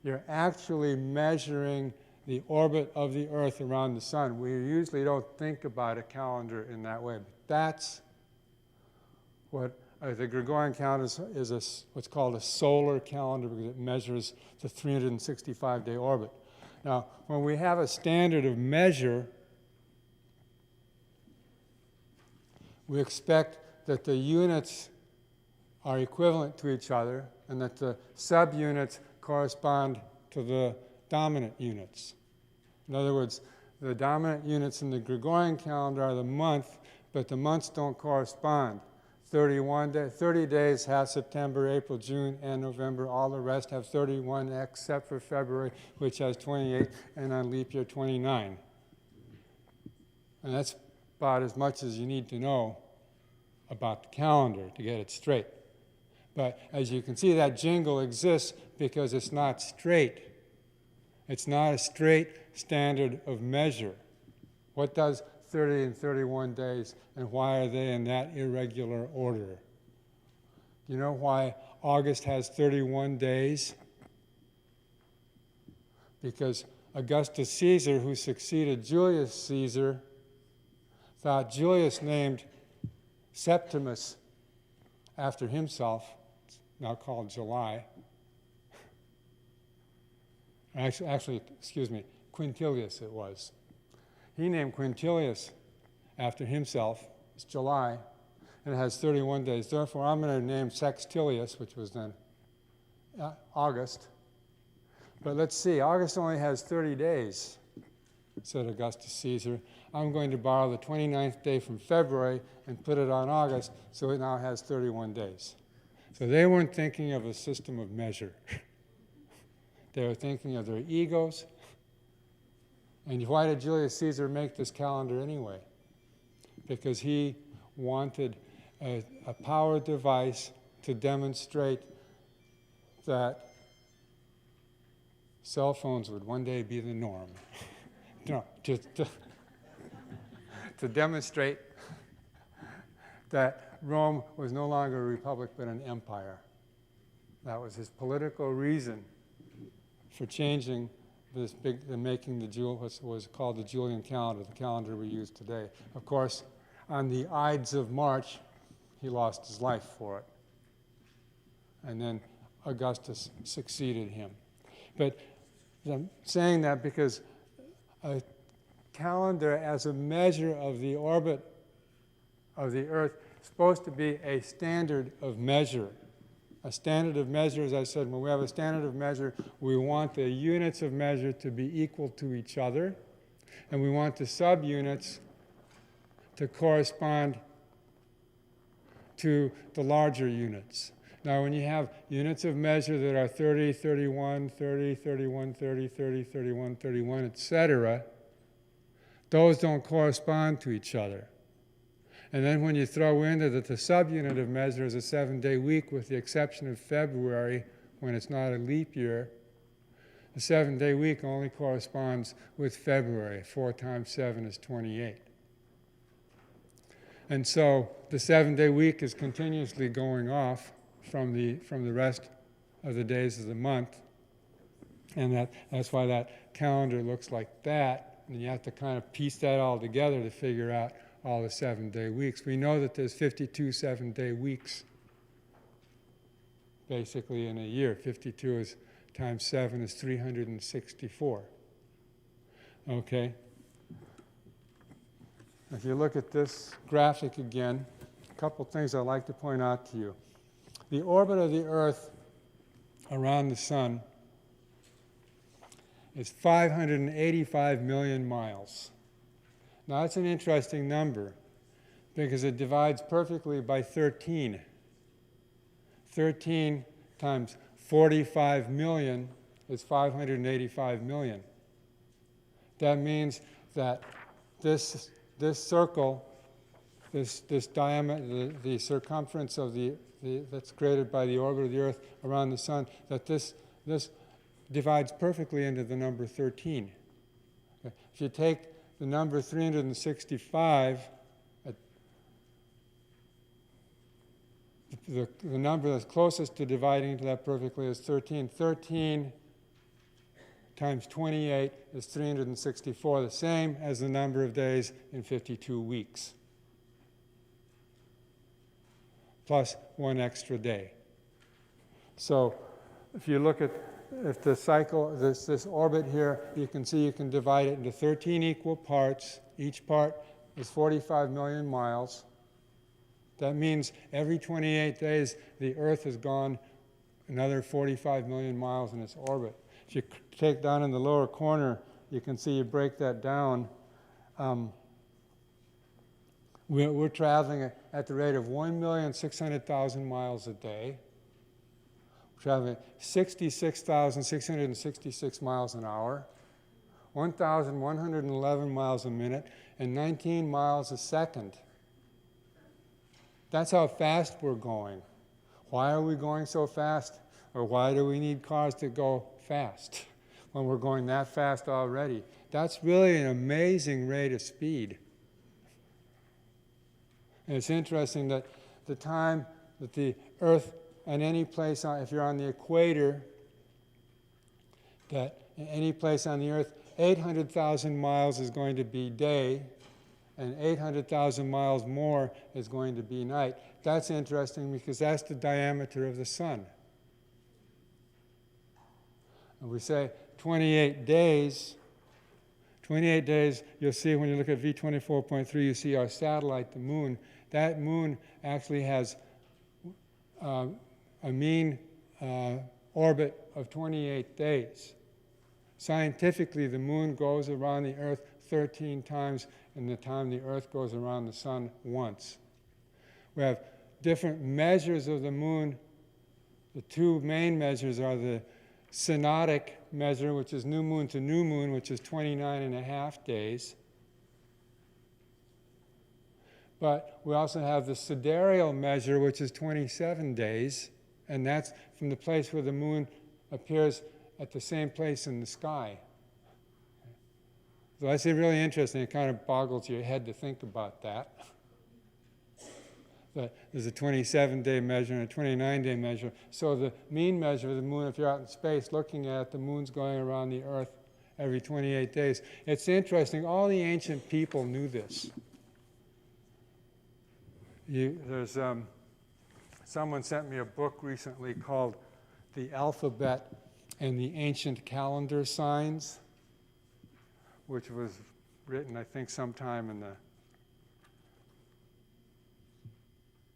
You're actually measuring the orbit of the Earth around the sun. We usually don't think about a calendar in that way, but that's what the Gregorian calendar is what's called a solar calendar because it measures the 365-day orbit. Now, when we have a standard of measure, we expect that the units are equivalent to each other and that the subunits correspond to the dominant units. In other words, the dominant units in the Gregorian calendar are the month, but the months don't correspond. 30 days have September, April, June, and November. All the rest have 31 except for February, which has 28, and on leap year 29. And that's about as much as you need to know about the calendar to get it straight. But as you can see, that jingle exists because it's not straight. It's not a straight standard of measure. What does 30 and 31 days, and why are they in that irregular order? Do you know why August has 31 days? Because Augustus Caesar, who succeeded Julius Caesar, thought Julius named Septimus after himself, it's now called July. Actually, excuse me, Quintilius it was. He named Quintilius after himself. It's July, and it has 31 days. Therefore, I'm going to name Sextilius, which was then August. But let's see, August only has 30 days, said Augustus Caesar. I'm going to borrow the 29th day from February and put it on August, so it now has 31 days. So they weren't thinking of a system of measure. They were thinking of their egos. And why did Julius Caesar make this calendar anyway? Because he wanted a power device to demonstrate that cell phones would one day be the norm. No, to demonstrate that Rome was no longer a republic but an empire. That was his political reason for changing making what was called the Julian calendar, the calendar we use today. Of course, on the Ides of March, he lost his life for it. And then Augustus succeeded him. But I'm saying that because a calendar as a measure of the orbit of the Earth is supposed to be a standard of measure. A standard of measure, as I said, when we have a standard of measure, we want the units of measure to be equal to each other, and we want the subunits to correspond to the larger units. Now, when you have units of measure that are 30, 31, 30, 31, 30, 30, 31, 31, etc., those don't correspond to each other. And then when you throw in that the subunit of measure is a 7-day week, with the exception of February, when it's not a leap year, the 7-day week only corresponds with February. 4 times 7 is 28. And so the 7-day week is continuously going off from the rest of the days of the month. And that's why that calendar looks like that. And you have to kind of piece that all together to figure out all the 7-day weeks. We know that there's 52 7-day weeks basically in a year. 52 times 7 is 364. Okay? If you look at this graphic again, a couple things I'd like to point out to you. The orbit of the Earth around the Sun is 585 million miles. Now, that's an interesting number because it divides perfectly by 13. 13 times 45 million is 585 million. That means that this circle, this diameter, the circumference of that's created by the orbit of the Earth around the Sun, that this divides perfectly into the number 13. Okay. If you take the number 365, the number that's closest to dividing into that perfectly is 13. 13 times 28 is 364, the same as the number of days in 52 weeks, plus 1 extra day. So if you look at the cycle, this orbit here, you can see you can divide it into 13 equal parts. Each part is 45 million miles. That means every 28 days, the Earth has gone another 45 million miles in its orbit. If you take down in the lower corner, you can see you break that down. We're traveling at the rate of 1,600,000 miles a day. Traveling 66,666 miles an hour, 1,111 miles a minute, and 19 miles a second. That's how fast we're going. Why are we going so fast? Or why do we need cars to go fast when we're going that fast already? That's really an amazing rate of speed. And it's interesting that the time that the Earth, and any place, if you're on the equator, that in any place on the Earth, 800,000 miles is going to be day, and 800,000 miles more is going to be night. That's interesting because that's the diameter of the Sun. And we say 28 days. 28 days, you'll see when you look at V24.3, you see our satellite, the moon. That moon actually has a mean orbit of 28 days. Scientifically, the moon goes around the Earth 13 times in the time the Earth goes around the Sun once. We have different measures of the moon. The two main measures are the synodic measure, which is new moon to new moon, which is 29.5 days. But we also have the sidereal measure, which is 27 days, and that's from the place where the moon appears at the same place in the sky. So that's really interesting. It kind of boggles your head to think about that. But there's a 27-day measure and a 29-day measure. So the mean measure of the moon, if you're out in space looking at it, the moon's going around the Earth every 28 days. It's interesting, all the ancient people knew this. Someone sent me a book recently called The Alphabet and the Ancient Calendar Signs, which was written, I think, sometime in the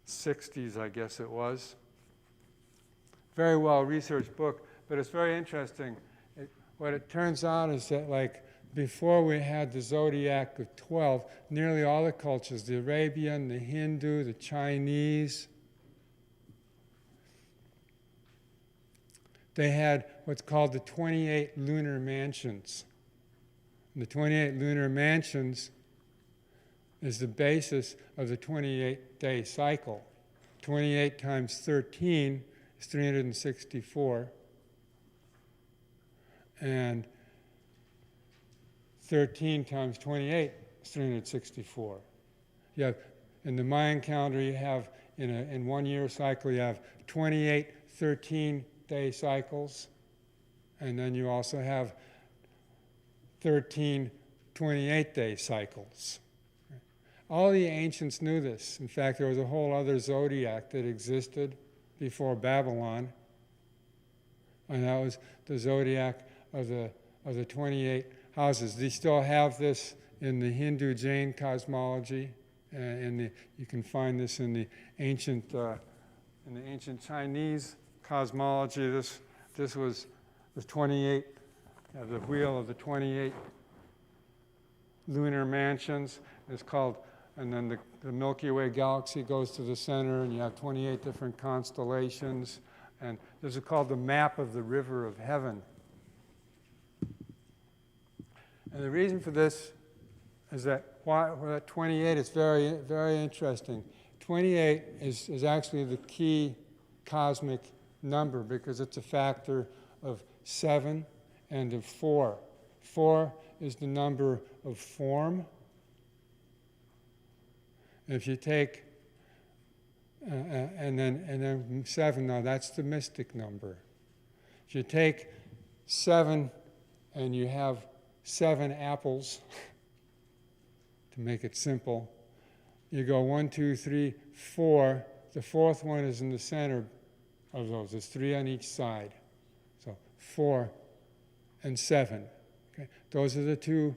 60s, I guess it was. Very well-researched book, but it's very interesting. What it turns out is that, like, before we had the zodiac of 12, nearly all the cultures, the Arabian, the Hindu, the Chinese, they had what's called the 28 lunar mansions. And the 28 lunar mansions is the basis of the 28-day cycle. 28 times 13 is 364. And 13 times 28 is 364. You have, in the Mayan calendar, you have, in 1 year cycle, you have 28 13-day cycles. And then you also have 13 28-day cycles. All the ancients knew this. In fact, there was a whole other zodiac that existed before Babylon, and that was the zodiac of the 28 houses. They still have this in the Hindu Jain cosmology, and you can find this in the ancient Chinese cosmology. This was the 28, the wheel of the 28 lunar mansions. It's called, and then the Milky Way galaxy goes to the center, and you have 28 different constellations. And this is called the map of the river of heaven. And the reason for this is that 28 is very, very interesting. 28 is actually the key cosmic number because it's a factor of 7 and of 4. 4 is the number of form. If you take, and then 7, now that's the mystic number. If you take 7 and you have 7 apples, to make it simple, you go 1, 2, 3, 4. The fourth one is in the center of those. There's 3 on each side. So 4 and 7. Okay? Those are the two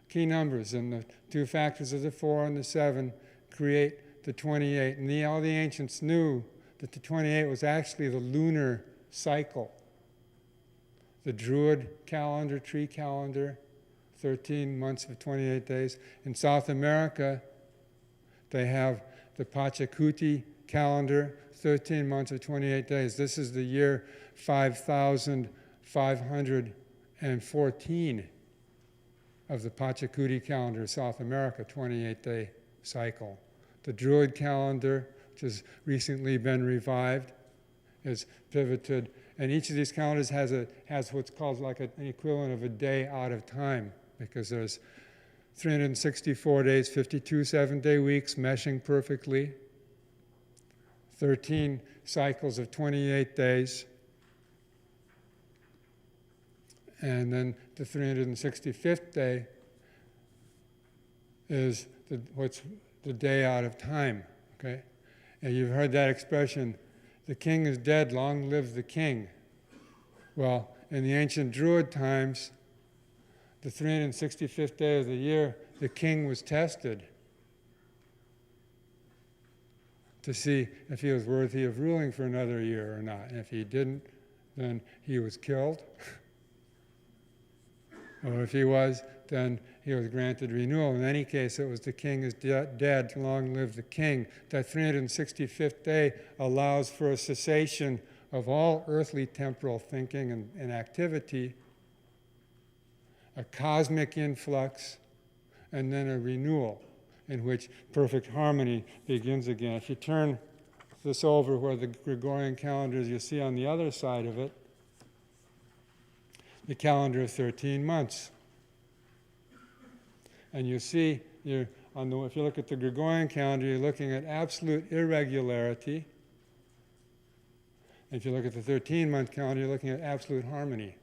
key numbers, and the two factors of the 4 and the 7 create the 28. And all the ancients knew that the 28 was actually the lunar cycle. The Druid calendar, tree calendar, 13 months of 28 days. In South America, they have the Pachacuti calendar, 13 months of 28 days. This is the year 5,514 of the Pachacuti calendar of South America, 28-day cycle. The Druid calendar, which has recently been revived, is pivoted, and each of these calendars has what's called like an equivalent of a day out of time, because there's 364 days, 52 7-day weeks, meshing perfectly, 13 cycles of 28 days, and then the 365th day is what's the day out of time, okay? And you've heard that expression, the king is dead, long live the king. Well, in the ancient Druid times, the 365th day of the year, the king was tested to see if he was worthy of ruling for another year or not. And if he didn't, then he was killed. Or if he was, then he was granted renewal. In any case, it was the king is dead, long live the king. That 365th day allows for a cessation of all earthly temporal thinking and activity, a cosmic influx, and then a renewal in which perfect harmony begins again. If you turn this over where the Gregorian calendar is, you see on the other side of it the calendar of 13 months. And you see, if you look at the Gregorian calendar, you're looking at absolute irregularity. And if you look at the 13-month calendar, you're looking at absolute harmony.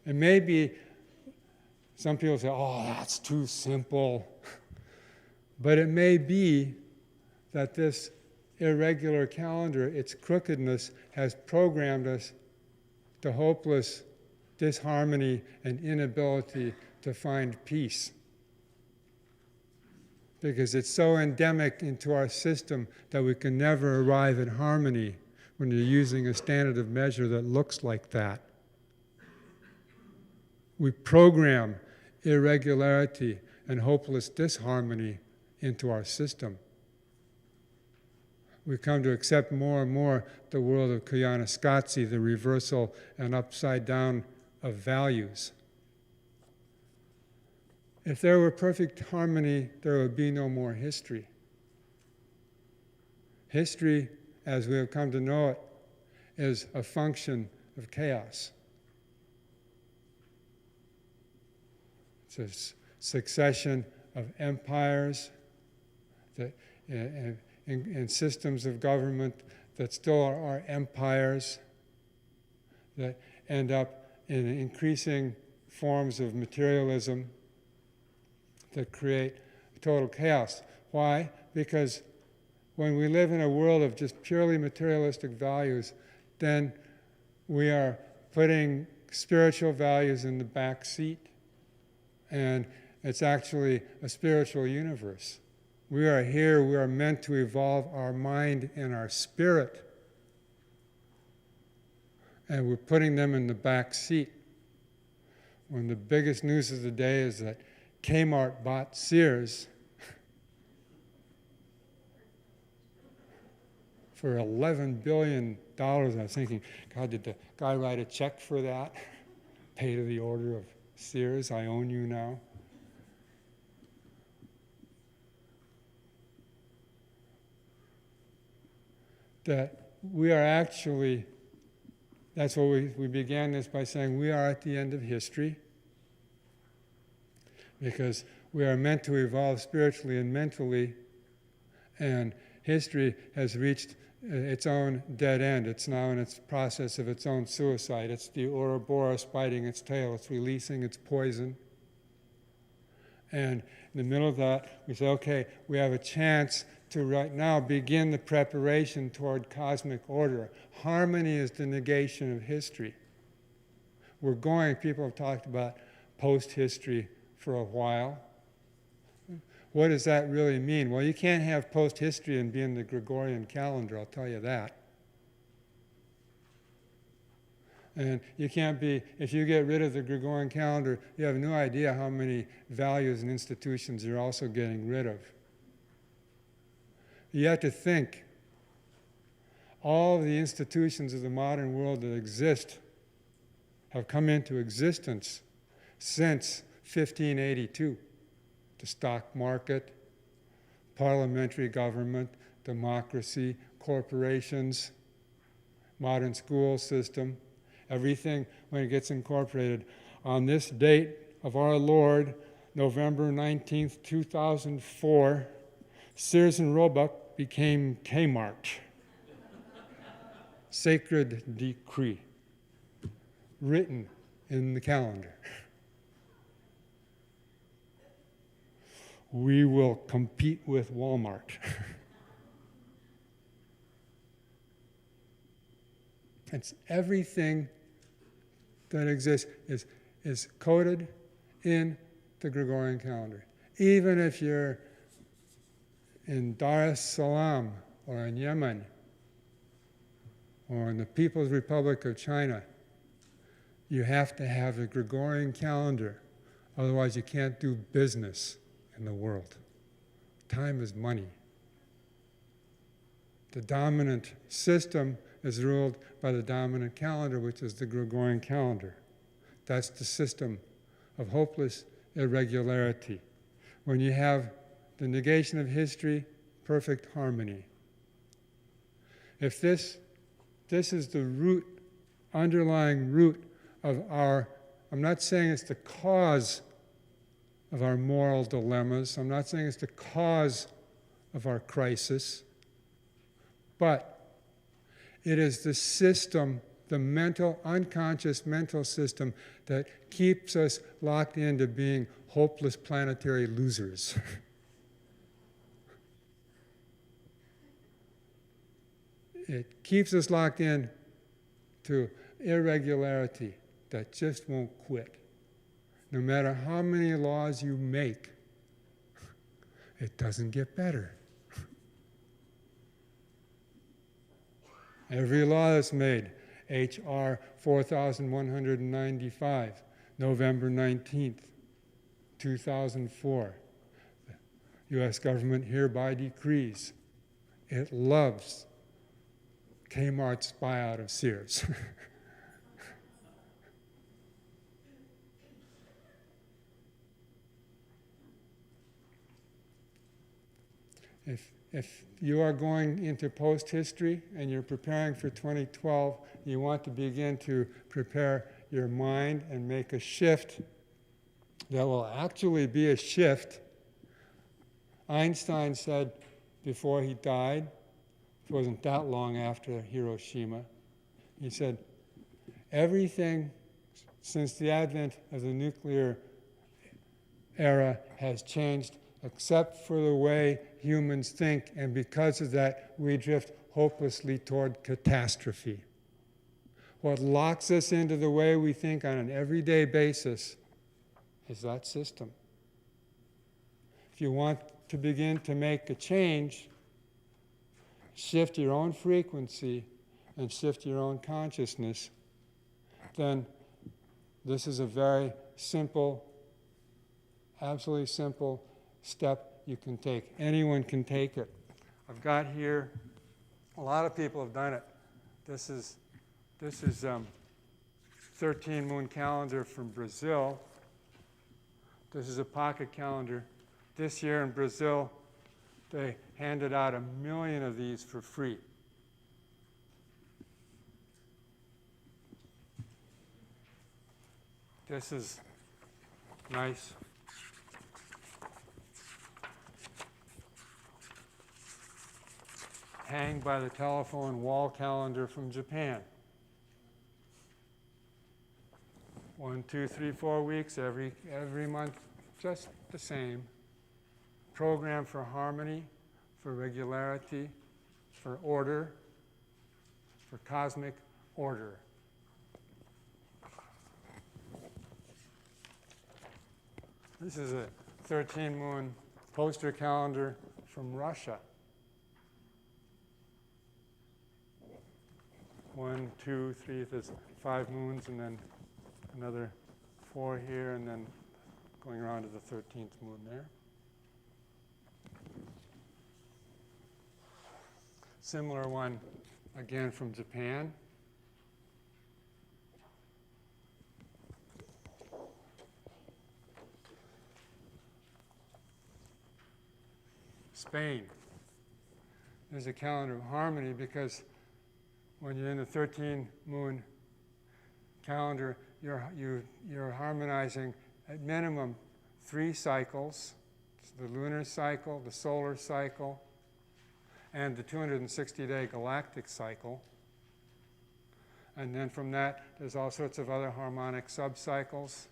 It may be, some people say, oh, that's too simple. But it may be that this irregular calendar, its crookedness, has programmed us to hopeless disharmony and inability to find peace. Because it's so endemic into our system that we can never arrive at harmony when you're using a standard of measure that looks like that. We program irregularity and hopeless disharmony into our system. We come to accept more and more the world of Koyaanisqatsi, the reversal and upside down of values. If there were perfect harmony, there would be no more history. History, as we have come to know it, is a function of chaos. It's a succession of empires and systems of government that still are empires, that end up in increasing forms of materialism that create total chaos. Why? Because when we live in a world of just purely materialistic values, then we are putting spiritual values in the back seat, and it's actually a spiritual universe. We are here, we are meant to evolve our mind and our spirit, and we're putting them in the back seat. One of the biggest news of the day is that Kmart bought Sears for $11 billion. I was thinking, God, did the guy write a check for that? Pay to the order of Sears, I own you now. That we are actually, that's what we began this by saying, we are at the end of history, because we are meant to evolve spiritually and mentally, and history has reached its own dead end. It's now in its process of its own suicide. It's the Ouroboros biting its tail. It's releasing its poison. And in the middle of that, we say, okay, we have a chance to right now begin the preparation toward cosmic order. Harmony is the negation of history. People have talked about post-history for a while. What does that really mean? Well, you can't have post-history and be in the Gregorian calendar, I'll tell you that. And you can't be, if you get rid of the Gregorian calendar, you have no idea how many values and institutions you're also getting rid of. You have to think, all of the institutions of the modern world that exist have come into existence since 1582. The stock market, parliamentary government, democracy, corporations, modern school system, everything when it gets incorporated. On this date of our Lord, November 19th, 2004, Sears and Roebuck became Kmart. Sacred decree, written in the calendar. We will compete with Walmart. It's everything that exists is coded in the Gregorian calendar. Even if you're in Dar es Salaam or in Yemen or in the People's Republic of China, you have to have a Gregorian calendar. Otherwise, you can't do business in the world. Time is money. The dominant system is ruled by the dominant calendar, which is the Gregorian calendar. That's the system of hopeless irregularity. When you have the negation of history, perfect harmony. If this is the root, underlying root of our, I'm not saying it's the cause of our moral dilemmas. I'm not saying it's the cause of our crisis, but it is the system the mental, unconscious mental system that keeps us locked into being hopeless planetary losers. It keeps us locked in to irregularity that just won't quit. No matter how many laws you make, it doesn't get better. Every law that's made, H.R. 4195, November 19th, 2004, the U.S. government hereby decrees it loves Kmart's buyout of Sears. If you are going into post-history and you're preparing for 2012, you want to begin to prepare your mind and make a shift that will actually be a shift. Einstein said before he died, it wasn't that long after Hiroshima, he said, everything since the advent of the nuclear era has changed except for the way humans think, and because of that, we drift hopelessly toward catastrophe. What locks us into the way we think on an everyday basis is that system. If you want to begin to make a change, shift your own frequency and shift your own consciousness, then this is a very simple, absolutely simple step you can take. Anyone can take it. I've got here, a lot of people have done it. This is 13 moon calendar from Brazil. This is a pocket calendar. This year in Brazil, they handed out 1 million of these for free. This is nice. Hang by the telephone wall calendar from Japan. 1, 2, 3, 4 weeks, every month, just the same. Program for harmony, for regularity, for order, for cosmic order. This is a 13 moon poster calendar from Russia. 1, 2, 3, there's 5 moons, and then another 4 here, and then going around to the 13th moon there. Similar one, again from Japan. Spain. There's a calendar of harmony because when you're in the 13 moon calendar, you're harmonizing at minimum 3 cycles: the lunar cycle, the solar cycle, and the 260-day galactic cycle. And then from that, there's all sorts of other harmonic subcycles.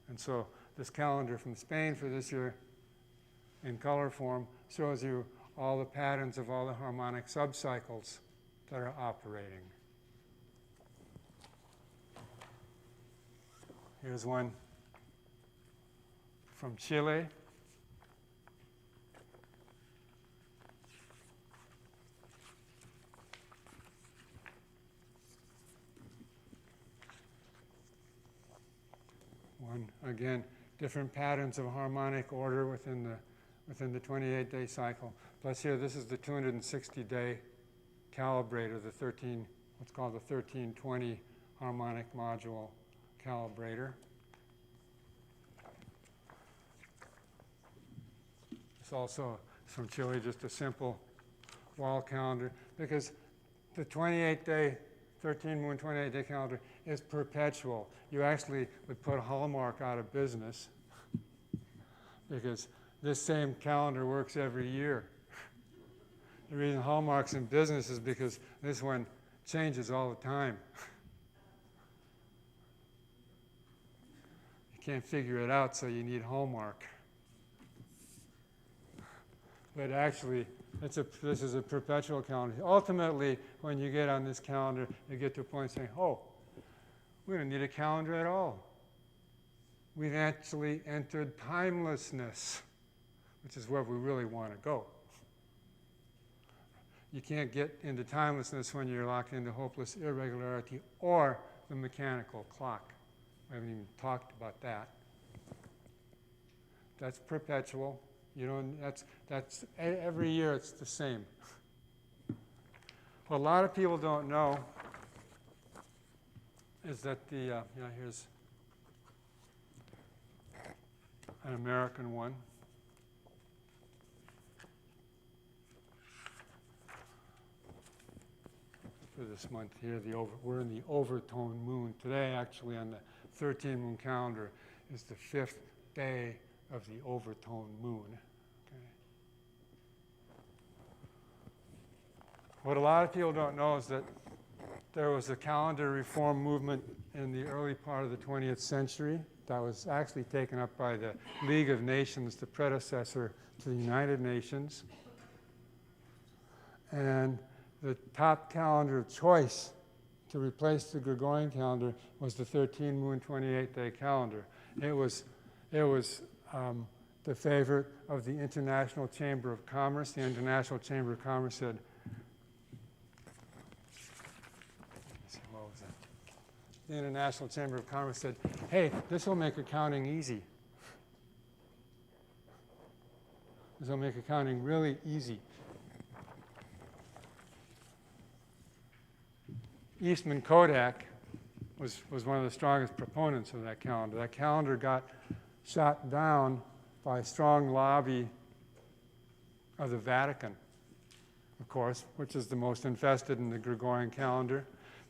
And so this calendar from Spain for this year in color form shows you all the patterns of all the harmonic subcycles that are operating. Here's one from Chile. One, again, different patterns of harmonic order within the 28-day cycle. Plus here, this is the 260-day calibrator, what's called the 1320 harmonic module calibrator. It's also from Chile, just a simple wall calendar, because the 28-day, 13 moon 28-day calendar is perpetual. You actually would put Hallmark out of business because this same calendar works every year. The reason Hallmark's in business is because this one changes all the time. You can't figure it out, so you need homework. But actually, this is a perpetual calendar. Ultimately, when you get on this calendar, you get to a point saying, oh, we don't need a calendar at all. We've actually entered timelessness, which is where we really want to go. You can't get into timelessness when you're locked into hopeless irregularity or the mechanical clock. We haven't even talked about that. That's perpetual. You don't, that's every year it's the same. What a lot of people don't know is that here's an American one. For this month here, we're in the overtone moon. Today, actually, on the 13-moon calendar, is the 5th day of the overtone moon. Okay. What a lot of people don't know is that there was a calendar reform movement in the early part of the 20th century that was actually taken up by the League of Nations, the predecessor to the United Nations. And the top calendar of choice to replace the Gregorian calendar was the 13-moon, 28-day calendar. It was the favorite of the International Chamber of Commerce. The International Chamber of Commerce said, what was that? The International Chamber of Commerce said, hey, this will make accounting easy. This will make accounting really easy. Eastman Kodak was one of the strongest proponents of that calendar. That calendar got shot down by a strong lobby of the Vatican, of course, which is the most infested in the Gregorian calendar,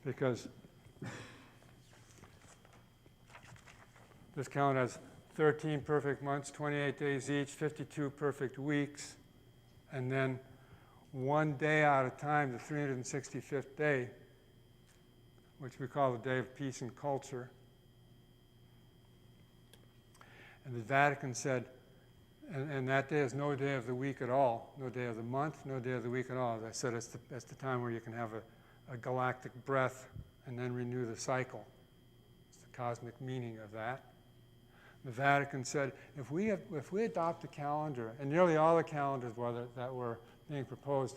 because this calendar has 13 perfect months, 28 days each, 52 perfect weeks, and then one day at a time, the 365th day, which we call the Day of Peace and Culture. And the Vatican said, and that day is no day of the week at all, no day of the month, no day of the week at all. As I said, it's the time where you can have a galactic breath and then renew the cycle. It's the cosmic meaning of that. The Vatican said, if we adopt a calendar, and nearly all the calendars that were being proposed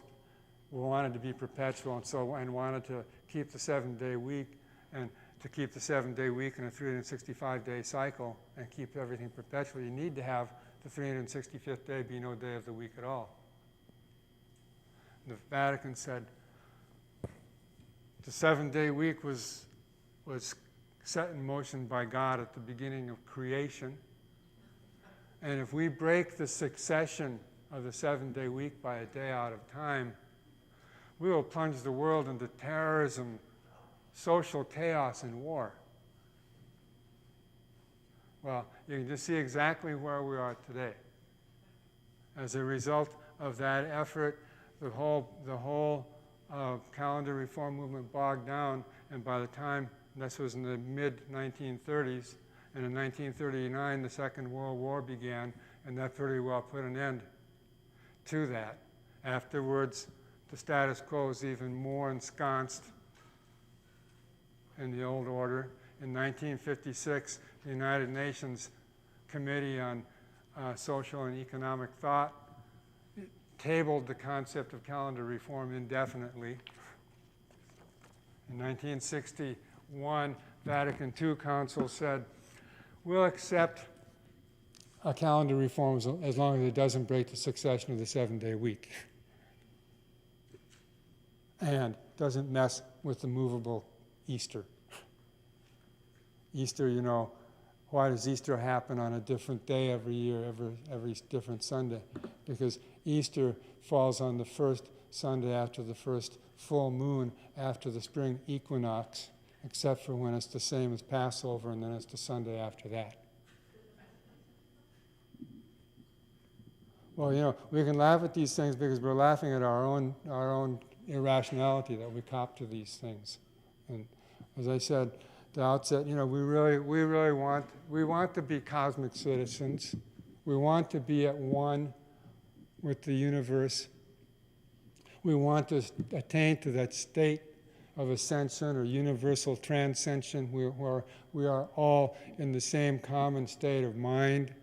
wanted to be perpetual, and wanted to keep the 7-day week, and to keep the 7-day week in a 365-day cycle and keep everything perpetual, you need to have the 365th day be no day of the week at all. The Vatican said the 7-day week was set in motion by God at the beginning of creation, and if we break the succession of the 7-day week by a day out of time, we will plunge the world into terrorism, social chaos, and war. Well, you can just see exactly where we are today. As a result of that effort, the whole calendar reform movement bogged down, and by the time, this was in the mid-1930s, and in 1939 the Second World War began, and that pretty well put an end to that. Afterwards, the status quo was even more ensconced in the old order. In 1956, the United Nations Committee on Social and Economic Thought tabled the concept of calendar reform indefinitely. In 1961, Vatican II Council said, we'll accept a calendar reform as long as it doesn't break the succession of the 7-day week and doesn't mess with the movable Easter. Easter, you know, why does Easter happen on a different day every year, every different Sunday? Because Easter falls on the first Sunday after the first full moon after the spring equinox, except for when it's the same as Passover, and then it's the Sunday after that. Well, you know, we can laugh at these things because we're laughing at our own irrationality that we cop to these things. And as I said at the outset, we really want to be cosmic citizens. We want to be at one with the universe. We want to attain to that state of ascension or universal transcension where we are all in the same common state of mind,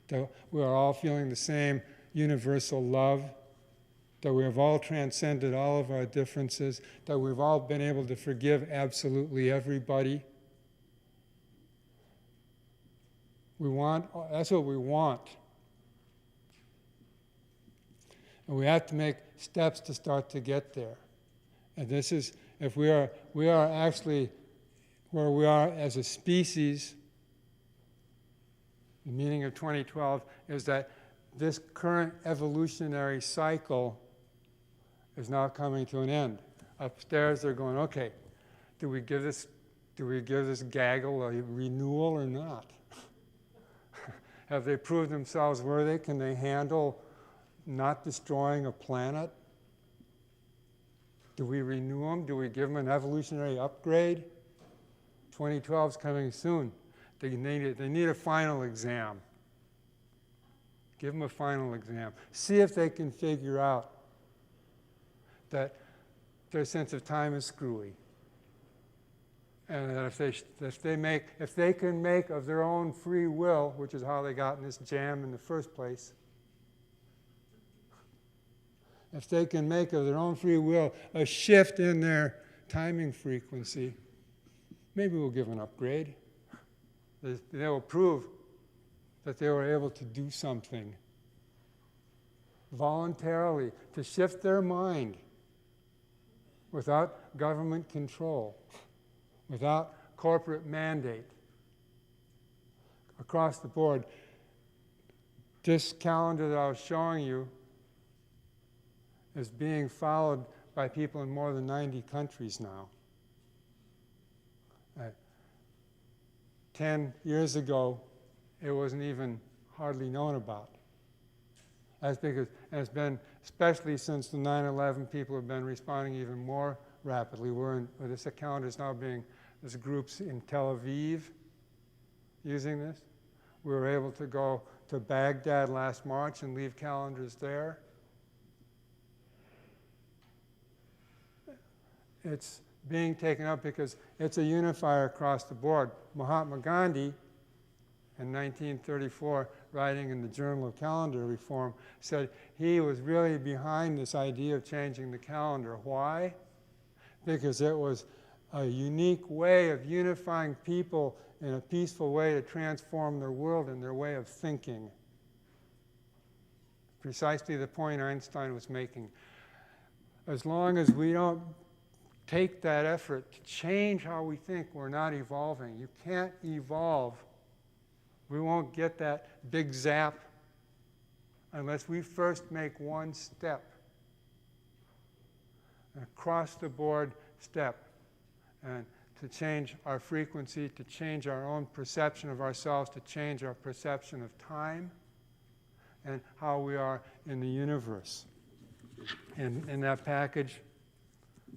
that we are all feeling the same universal love, that we have all transcended all of our differences, that we've all been able to forgive absolutely everybody. That's what we want. And we have to make steps to start to get there. And this is, if we are actually where we are as a species, the meaning of 2012 is that this current evolutionary cycle is now coming to an end. Upstairs they're going, okay, do we give this gaggle a renewal or not? Have they proved themselves worthy? Can they handle not destroying a planet? Do we renew them? Do we give them an evolutionary upgrade? 2012 is coming soon. They need a final exam. Give them a final exam. See if they can figure out that their sense of time is screwy. And that if they can make of their own free will, which is how they got in this jam in the first place, if they can make of their own free will a shift in their timing frequency, maybe we'll give an upgrade. They will prove that they were able to do something voluntarily, to shift their mind without government control, without corporate mandate. Across the board, this calendar that I was showing you is being followed by people in more than 90 countries now. 10 years ago, it wasn't even hardly known about. That's because, and it's been, especially since the 9/11, people have been responding even more rapidly. This account is now there's groups in Tel Aviv using this. We were able to go to Baghdad last March and leave calendars there. It's being taken up because it's a unifier across the board. Mahatma Gandhi, in 1934, writing in the Journal of Calendar Reform, said he was really behind this idea of changing the calendar. Why? Because it was a unique way of unifying people in a peaceful way to transform their world and their way of thinking. Precisely the point Einstein was making. As long as we don't take that effort to change how we think, we're not evolving. You can't evolve. We won't get that big zap unless we first make one step, an across-the-board step, and to change our frequency, to change our own perception of ourselves, to change our perception of time and how we are in the universe. And in that package,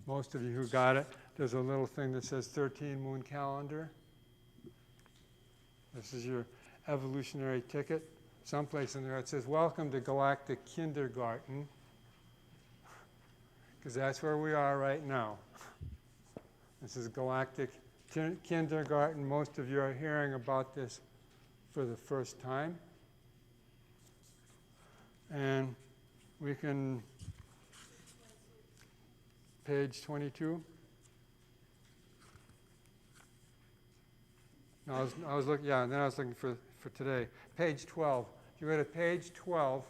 most of you who got it, there's a little thing that says 13 Moon Calendar. This is your evolutionary ticket. Someplace in there it says, "Welcome to Galactic Kindergarten," because that's where we are right now. This is Galactic Kindergarten. Most of you are hearing about this for the first time. And we can, page 22. No, I was looking, yeah, and then I was looking for today. Page 12. If you go to page 12,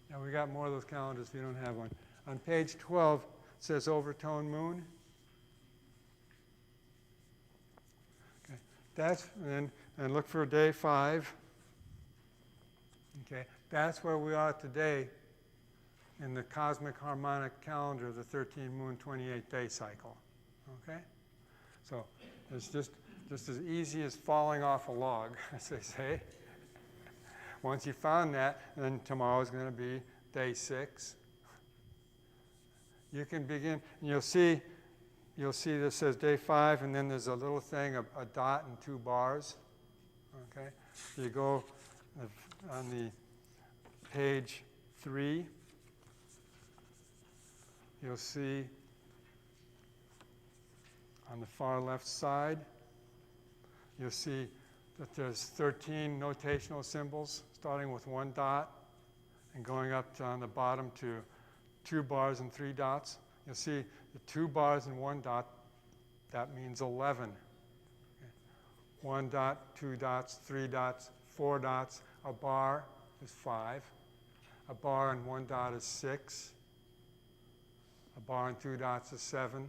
yeah, we got more of those calendars if you don't have one. On page 12, it says Overtone Moon. Okay, and look for day 5. Okay, that's where we are today in the cosmic harmonic calendar of the 13 moon 28-day cycle. Okay? So it's just as easy as falling off a log, as they say. Once you found that, then tomorrow is going to be day 6. you can begin, and you'll see this says day 5, and then there's a little thing, a dot and 2 bars. Okay, you go on the page 3, you'll see on the far left side, you'll see that there's 13 notational symbols, starting with 1 dot and going up to, on the bottom, to 2 bars and 3 dots. You'll see the 2 bars and 1 dot, that means 11. Okay. 1 dot, 2 dots, 3 dots, 4 dots. A bar is 5. A bar and 1 dot is 6. A bar and 2 dots is 7.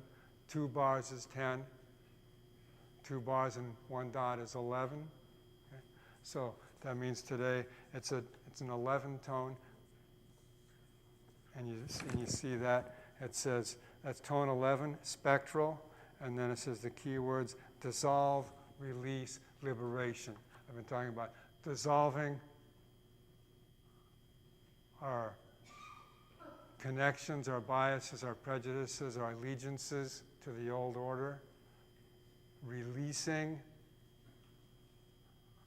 2 bars is 10. 2 bars and 1 dot is 11. Okay. So that means today it's an 11 tone. And you see that it says that's tone 11, spectral, and then it says the keywords dissolve, release, liberation. I've been talking about dissolving our connections, our biases, our prejudices, our allegiances to the old order, releasing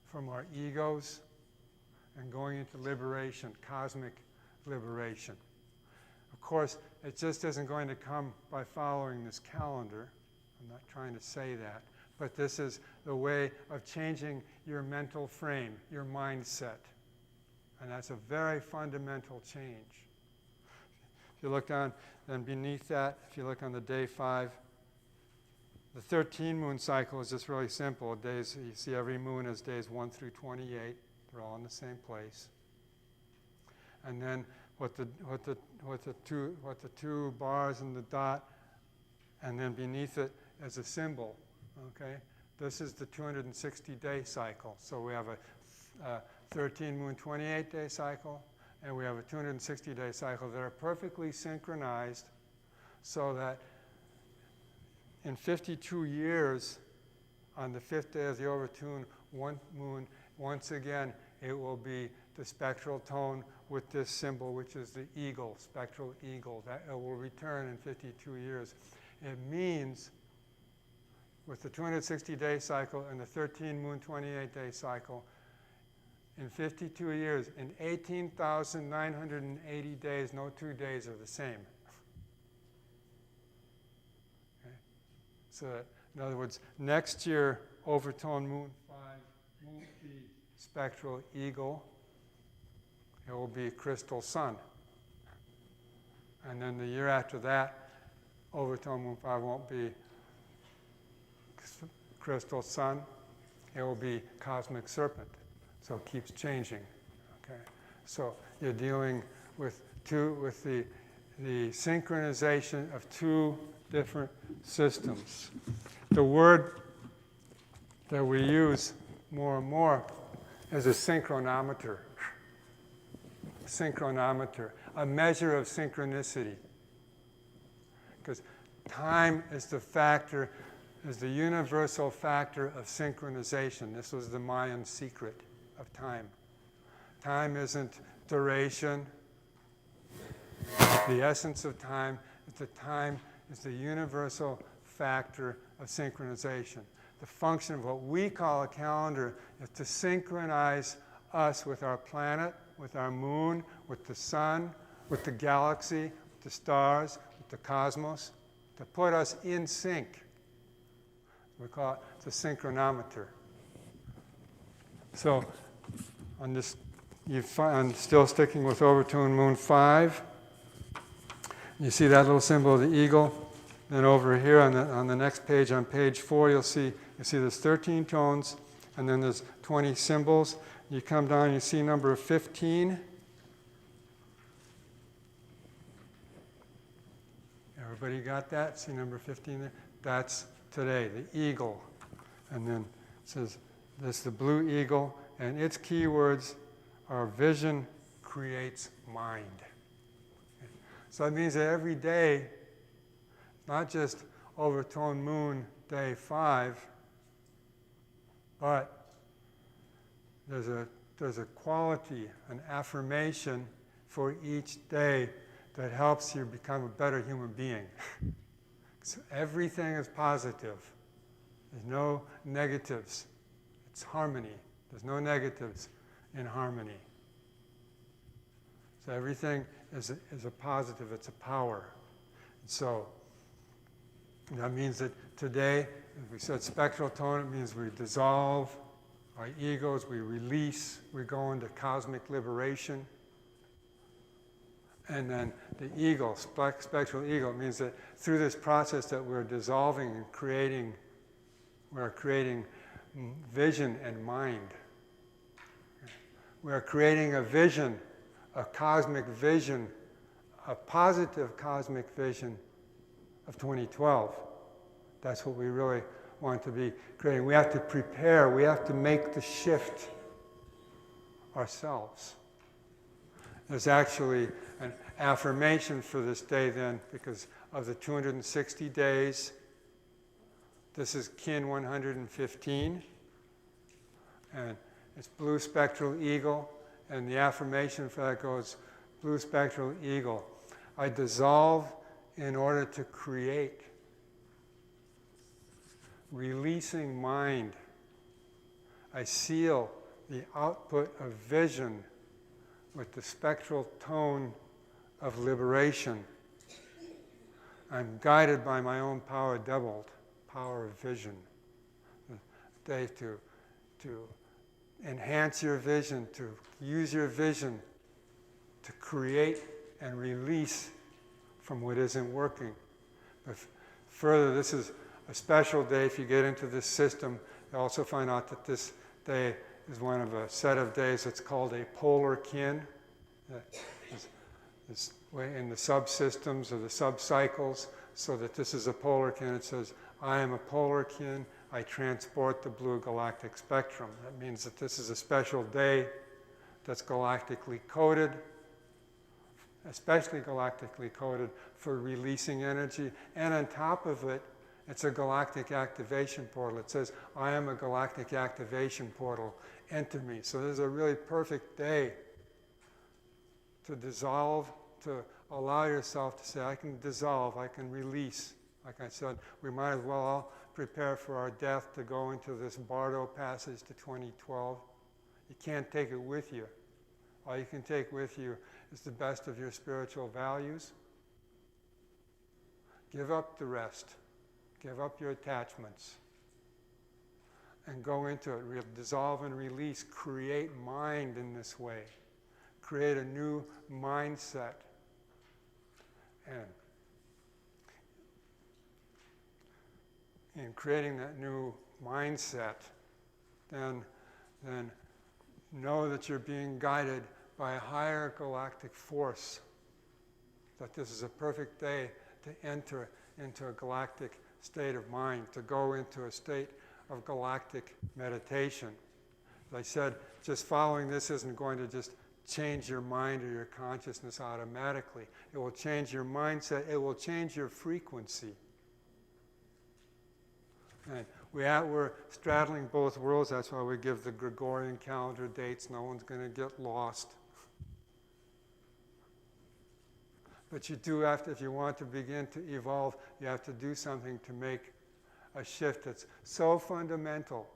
from our egos, and going into liberation, cosmic liberation. Of course, it just isn't going to come by following this calendar. I'm not trying to say that. But this is the way of changing your mental frame, your mindset. And that's a very fundamental change. If you look on, then beneath that, if you look on the day 5, the 13 moon cycle is just really simple. Days, you see every moon is days 1 through 28. They're all in the same place. And then what the 2 bars and the dot, and then beneath it as a symbol. Okay, this is the 260-day cycle. So we have a 13 moon 28-day cycle, and we have a 260-day cycle that are perfectly synchronized, so that in 52 years, on the 5th day of the overtune moon, once again it will be the spectral tone with this symbol, which is the eagle, spectral eagle. That it will return in 52 years. It means with the 260-day cycle and the 13 moon 28-day cycle, in 52 years, in 18,980 days, no 2 days are the same. Okay. So that, in other words, next year, overtone moon 5 won't be spectral eagle. It will be crystal sun. And then the year after that, overtone moon 5 won't be crystal sun. It will be cosmic serpent. So it keeps changing. Okay. So you're dealing with the synchronization of 2 different systems. The word that we use more and more is a synchronometer. Synchronometer, a measure of synchronicity. Because time is the factor, is the universal factor of synchronization. This was the Mayan secret of time. Time isn't duration. The essence of time is the universal factor of synchronization. The function of what we call a calendar is to synchronize us with our planet, with our moon, with the sun, with the galaxy, with the stars, with the cosmos, to put us in sync. We call it the synchronometer. So, on this, I'm still sticking with overtone moon 5. You see that little symbol of the eagle. Then over here on the next page, on page 4, you'll see there's 13 tones, and then there's 20 symbols. You come down, you see number 15. Everybody got that? See number 15 there? That's today, the eagle. And then it says, this is the blue eagle, and its keywords are vision creates mind. Okay. So that means that every day, not just overtone moon day 5, but there's a quality, an affirmation for each day that helps you become a better human being. So everything is positive. There's no negatives. It's harmony. There's no negatives in harmony. So everything is a positive. It's a power. And so that means that today, as we said, spectral tone, it means we dissolve our egos, we release, we go into cosmic liberation. And then the ego, spectral ego, means that through this process that we're dissolving and creating, we're creating vision and mind. We're creating a vision, a cosmic vision, a positive cosmic vision of 2012. That's what we really want to be creating. We have to prepare, we have to make the shift ourselves. There's actually an affirmation for this day then, because of the 260 days. This is Kin 115, and it's blue spectral eagle, and the affirmation for that goes, blue spectral eagle, I dissolve in order to create. Releasing mind, I seal the output of vision with the spectral tone of liberation. I'm guided by my own power doubled, power of vision. Dave, to enhance your vision, to use your vision to create and release from what isn't working. But further, this is a special day. If you get into this system, you also find out that this day is one of a set of days that's called a polar kin. This way in the subsystems or the subcycles, so that this is a polar kin. It says, I am a polar kin, I transport the blue galactic spectrum. That means that this is a special day that's galactically coded, especially galactically coded for releasing energy. And on top of it, it's a galactic activation portal. It says, I am a galactic activation portal, enter me. So this is a really perfect day to dissolve, to allow yourself to say, I can dissolve, I can release. Like I said, we might as well all prepare for our death to go into this Bardo passage to 2012. You can't take it with you. All you can take with you is the best of your spiritual values. Give up the rest. Give up your attachments. And go into it. Dissolve and release. Create mind in this way. Create a new mindset. And in creating that new mindset, then know that you're being guided by a higher galactic force. That this is a perfect day to enter into a galactic state of mind, to go into a state of galactic meditation. As I said, just following this isn't going to just change your mind or your consciousness automatically. It will change your mindset. It will change your frequency. And we're straddling both worlds. That's why we give the Gregorian calendar dates. No one's going to get lost. But you do have to, if you want to begin to evolve, you have to do something to make a shift that's so fundamental.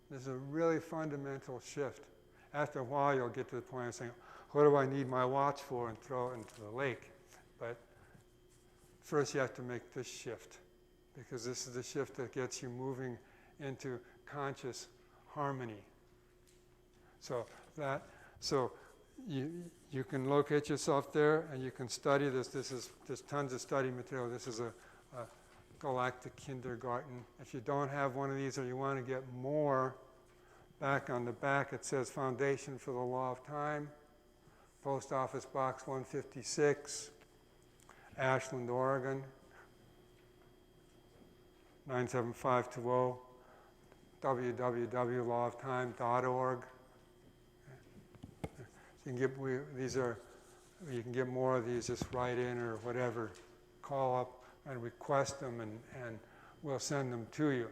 This is a really fundamental shift. After a while, you'll get to the point of saying, what do I need my watch for, and throw it into the lake. But first you have to make this shift, because this is the shift that gets you moving into conscious harmony. So you can locate yourself there, and you can study this. There's tons of study material. This is a galactic kindergarten. If you don't have one of these, or you want to get more, back on the back it says Foundation for the Law of Time, Post Office Box 156, Ashland, Oregon, 97520, www.lawoftime.org. You can get more of these, just write in or whatever, call up and request them, and we'll send them to you.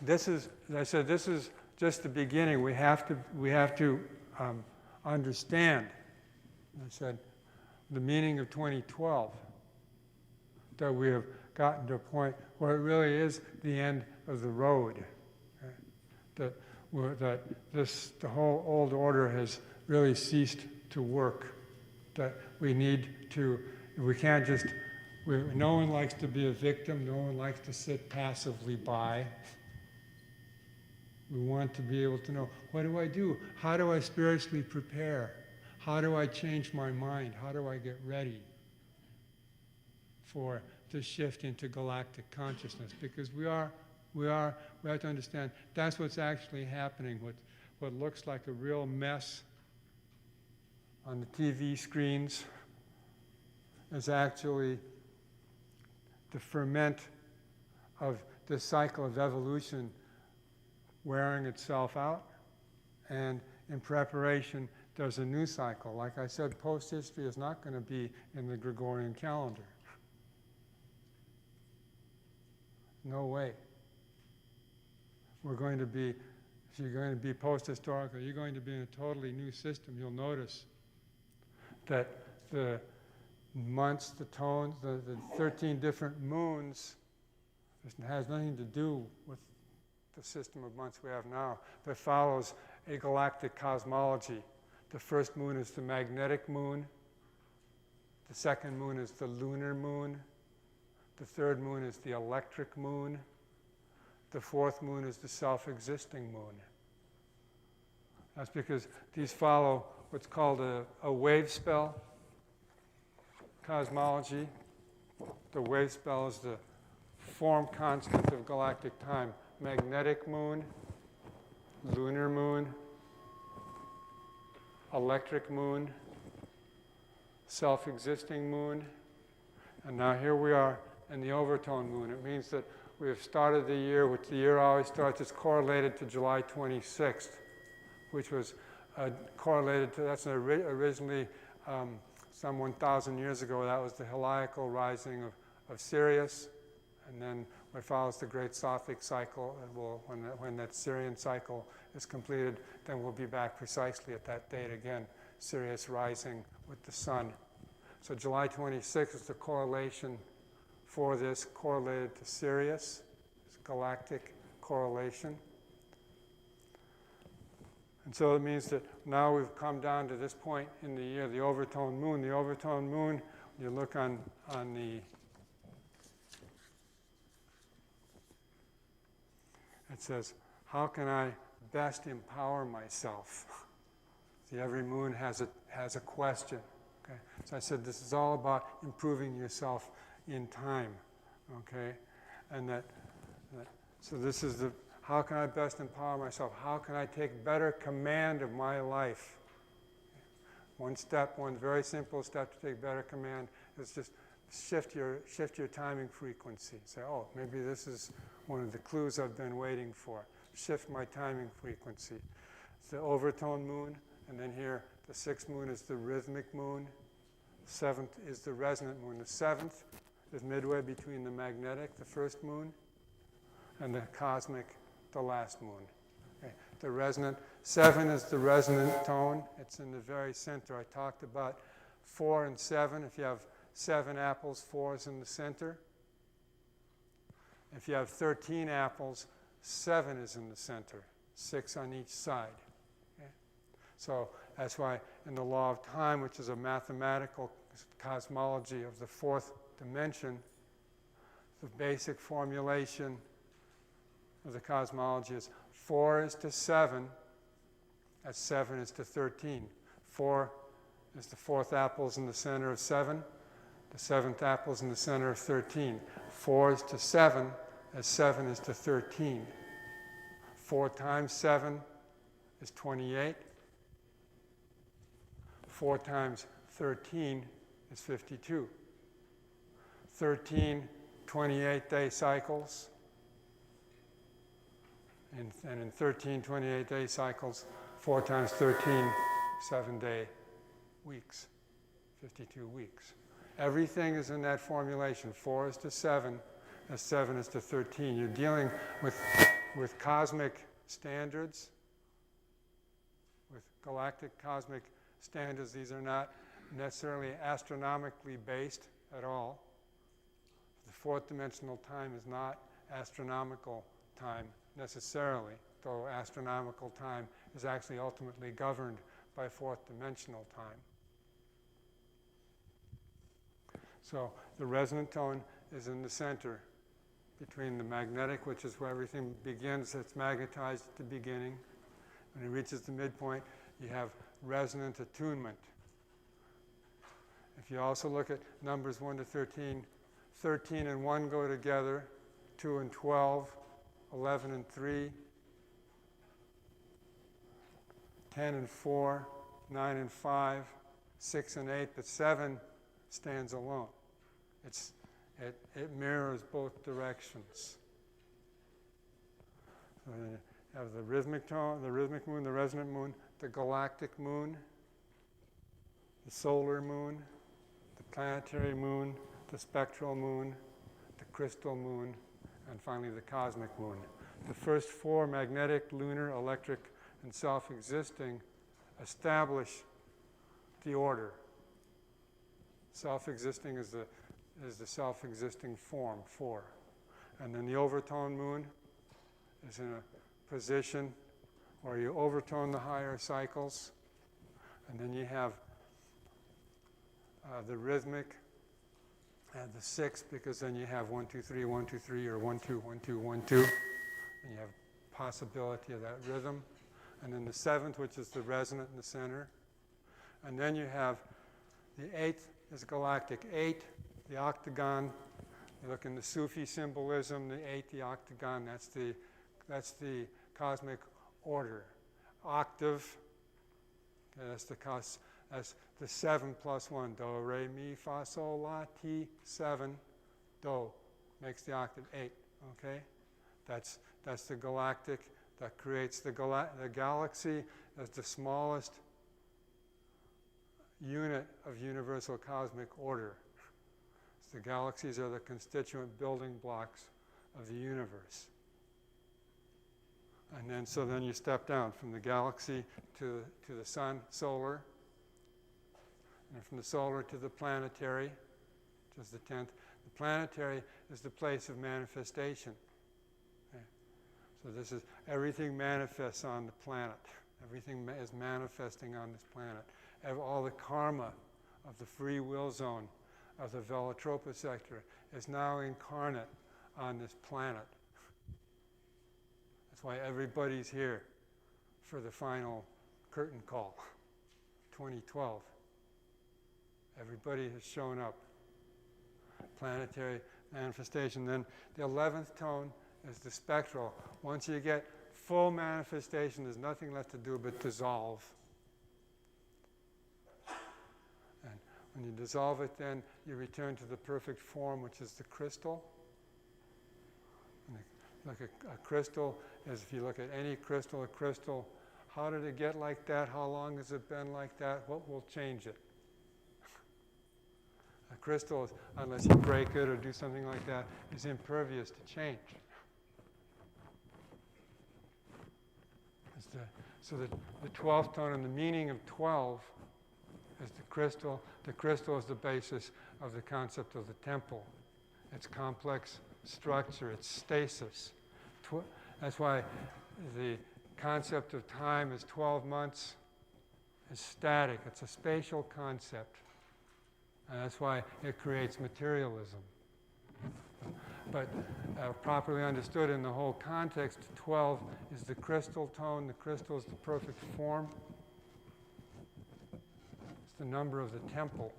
This is, as I said, this is just the beginning. We have to understand. I said, the meaning of 2012, that we have gotten to a point where it really is the end of the road, okay? The whole old order has really ceased to work, that we need to, we can't just, no one likes to be a victim, no one likes to sit passively by. We want to be able to know, what do I do? How do I spiritually prepare? How do I change my mind? How do I get ready for the shift into galactic consciousness? Because we have to understand that's what's actually happening. What looks like a real mess on the TV screens is actually the ferment of the cycle of evolution wearing itself out, and in preparation there's a new cycle. Like I said, post-history is not going to be in the Gregorian calendar. No way. We're going to be, if you're going to be post-historical, you're going to be in a totally new system. You'll notice that the months, the tones, the 13 different moons, this has nothing to do with the system of months we have now, but follows a galactic cosmology. The first moon is the magnetic moon. The second moon is the lunar moon. The third moon is the electric moon. The fourth moon is the self-existing moon. That's because these follow what's called a wave spell cosmology. The wave spell is the form constant of galactic time. Magnetic moon, lunar moon, electric moon, self-existing moon, and now here we are in the overtone moon. It means that we have started the year, which the year always starts, it's correlated to July 26th, which was correlated to, that's originally some 1,000 years ago, that was the heliacal rising of Sirius, and then what follows the great Sothic cycle, and when that Sirian cycle is completed, then we'll be back precisely at that date again, Sirius rising with the sun. So July 26th is the correlation for this, correlated to Sirius, it's galactic correlation. And so it means that now we've come down to this point in the year, the overtone moon. The overtone moon, you look on the, it says, how can I best empower myself? See, every moon has a question. Okay? So I said this is all about improving yourself in time. Okay? And so this is the, how can I best empower myself? How can I take better command of my life? One step, one very simple step to take better command is just shift your timing frequency. Say, oh, maybe this is one of the clues I've been waiting for. Shift my timing frequency. It's the overtone moon, and then here the sixth moon is the rhythmic moon. The seventh is the resonant moon. The seventh is midway between the magnetic, the first moon, and the cosmic, the last moon. Okay. The resonant, 7 is the resonant tone. It's in the very center. I talked about 4 and 7. If you have 7 apples, 4 is in the center. If you have 13 apples, 7 is in the center, 6 on each side. Okay? So that's why in the law of time, which is a mathematical cosmology of the fourth dimension, the basic formulation of the cosmology is 4 is to 7, as 7 is to 13. 4 is the fourth apple is in the center of 7. The seventh apple is in the center of 13. 4 is to 7, as 7 is to 13. 4 times 7 is 28. 4 times 13 is 52. 13 28-day cycles. And in 13 28-day cycles, 4 times 13, 7-day weeks, 52 weeks. Everything is in that formulation. 4 is to 7, as 7 is to 13. You're dealing with cosmic standards, with galactic cosmic standards. These are not necessarily astronomically based at all. The fourth dimensional time is not astronomical time necessarily, though astronomical time is actually ultimately governed by fourth dimensional time. So the resonant tone is in the center between the magnetic, which is where everything begins. It's magnetized at the beginning. When it reaches the midpoint, you have resonant attunement. If you also look at numbers 1 to 13, 13 and 1 go together, 2 and 12, 11 and 3, 10 and 4, 9 and 5, 6 and 8, but 7 stands alone. It mirrors both directions. So you have the rhythmic tone, the rhythmic moon, the resonant moon, the galactic moon, the solar moon, the planetary moon, the spectral moon, the crystal moon, and finally the cosmic moon. The first four, magnetic, lunar, electric, and self-existing, establish the order. Self-existing is the self-existing form, 4. And then the overtone moon is in a position where you overtone the higher cycles. And then you have the rhythmic and the 6, because then you have 1, 2, 3, 1, 2, 3, or 1, 2, 1, 2, 1, 2. And you have possibility of that rhythm. And then the 7th, which is the resonant in the center. And then you have the 8th is galactic 8, the octagon. You look in the Sufi symbolism, the 8, the octagon, that's the cosmic order. Octave, okay, that's the 7 plus 1, do, re, mi, fa, sol, la, ti, 7, do, makes the octave 8, okay? That's the galactic, that creates the galaxy as the smallest unit of universal cosmic order. So the galaxies are the constituent building blocks of the universe. And then you step down from the galaxy to the sun, solar, and from the solar to the planetary, which is the 10th. The planetary is the place of manifestation. Okay. So this is, everything manifests on the planet. Everything is manifesting on this planet. All the karma of the free will zone of the Velatropa sector is now incarnate on this planet. That's why everybody's here for the final curtain call, 2012. Everybody has shown up. Planetary manifestation. Then the 11th tone is the spectral. Once you get full manifestation, there's nothing left to do but dissolve. And when you dissolve it, then you return to the perfect form, which is the crystal. And a crystal is, if you look at any crystal, a crystal, how did it get like that? How long has it been like that? What will change it? A crystal, unless you break it or do something like that, is impervious to change. So the 12th tone, and the meaning of 12 is the crystal. The crystal is the basis of the concept of the temple. Its complex structure, its stasis. That's why the concept of time is 12 months is static. It's a spatial concept. And that's why it creates materialism. But properly understood in the whole context, 12 is the crystal tone. The crystal is the perfect form. It's the number of the temple.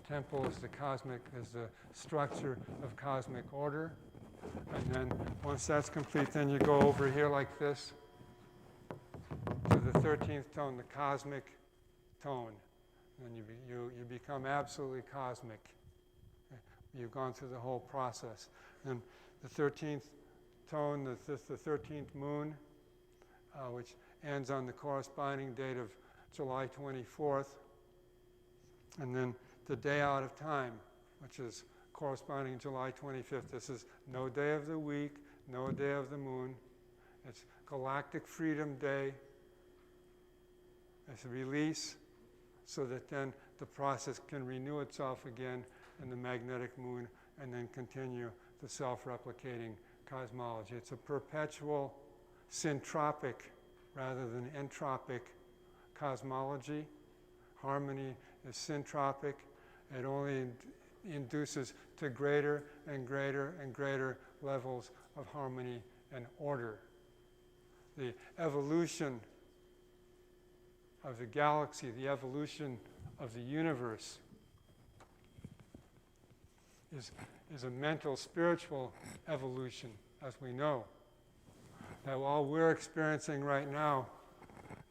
Temple is the structure of cosmic order. And then once that's complete, then you go over here like this to the 13th tone, the cosmic tone. And you become absolutely cosmic. You've gone through the whole process. And the 13th tone, the 13th moon, which ends on the corresponding date of July 24th. And then the day out of time, which is corresponding July 25th. This is no day of the week, no day of the moon. It's Galactic Freedom Day. It's a release. so that then the process can renew itself again in the magnetic moon and then continue the self-replicating cosmology. It's a perpetual syntropic rather than entropic cosmology. Harmony is syntropic. It only induces to greater and greater and greater levels of harmony and order. The evolution of the galaxy, the evolution of the universe is a mental, spiritual evolution, as we know. That all we're experiencing right now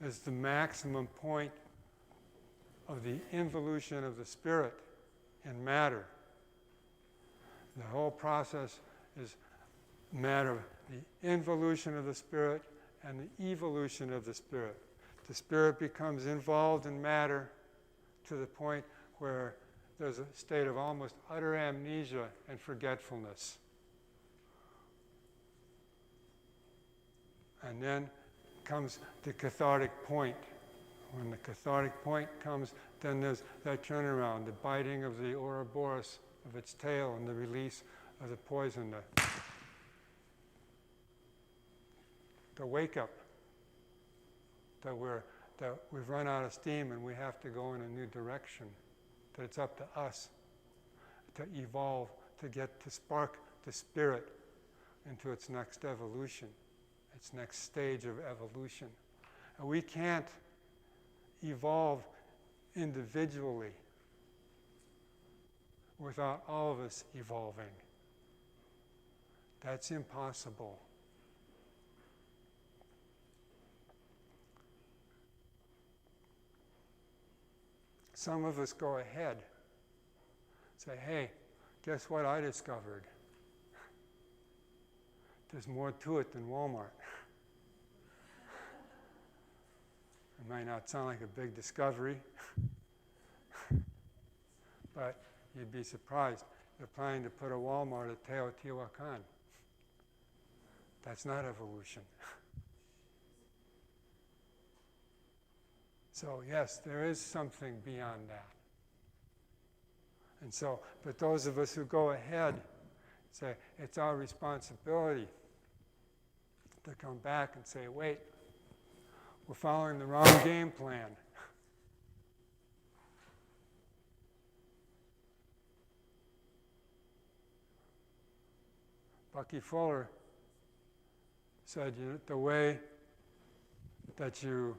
is the maximum point of the involution of the spirit in matter. The whole process is a matter of the involution of the spirit and the evolution of the spirit. The spirit becomes involved in matter to the point where there's a state of almost utter amnesia and forgetfulness. And then comes the cathartic point. When the cathartic point comes, then there's that turnaround, the biting of the Ouroboros of its tail and the release of the poison, the wake up that we've run out of steam and we have to go in a new direction, that it's up to us to evolve, to spark the spirit into its next evolution, its next stage of evolution. And we can't evolve individually without all of us evolving. That's impossible. Some of us go ahead, say, hey, guess what I discovered? There's more to it than Walmart. It might not sound like a big discovery, but you'd be surprised. They're planning to put a Walmart at Teotihuacan. That's not evolution. So yes, there is something beyond that. And so, but those of us who go ahead say, it's our responsibility to come back and say, wait, we're following the wrong game plan. Bucky Fuller said, the way that you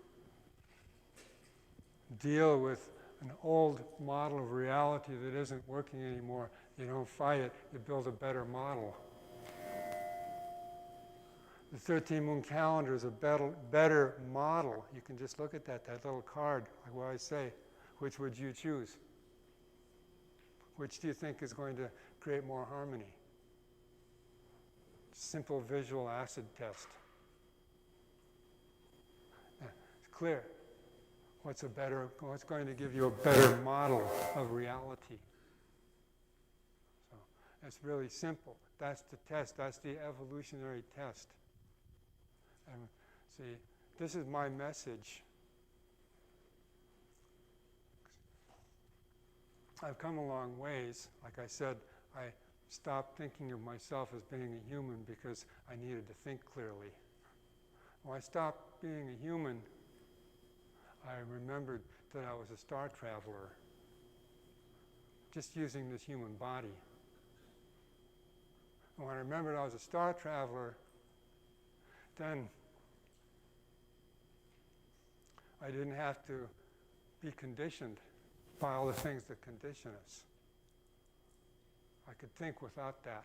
deal with an old model of reality that isn't working anymore, you don't fight it, you build a better model. The 13 moon calendar is a better model. You can just look at that little card, like what I say. Which would you choose? Which do you think is going to create more harmony? Simple visual acid test. It's clear. What's going to give you a better model of reality? So it's really simple. That's the test. That's the evolutionary test. And see, this is my message. I've come a long ways. Like I said, I stopped thinking of myself as being a human because I needed to think clearly. When I stopped being a human, I remembered that I was a star traveler, just using this human body. And when I remembered I was a star traveler, then I didn't have to be conditioned by all the things that condition us. I could think without that.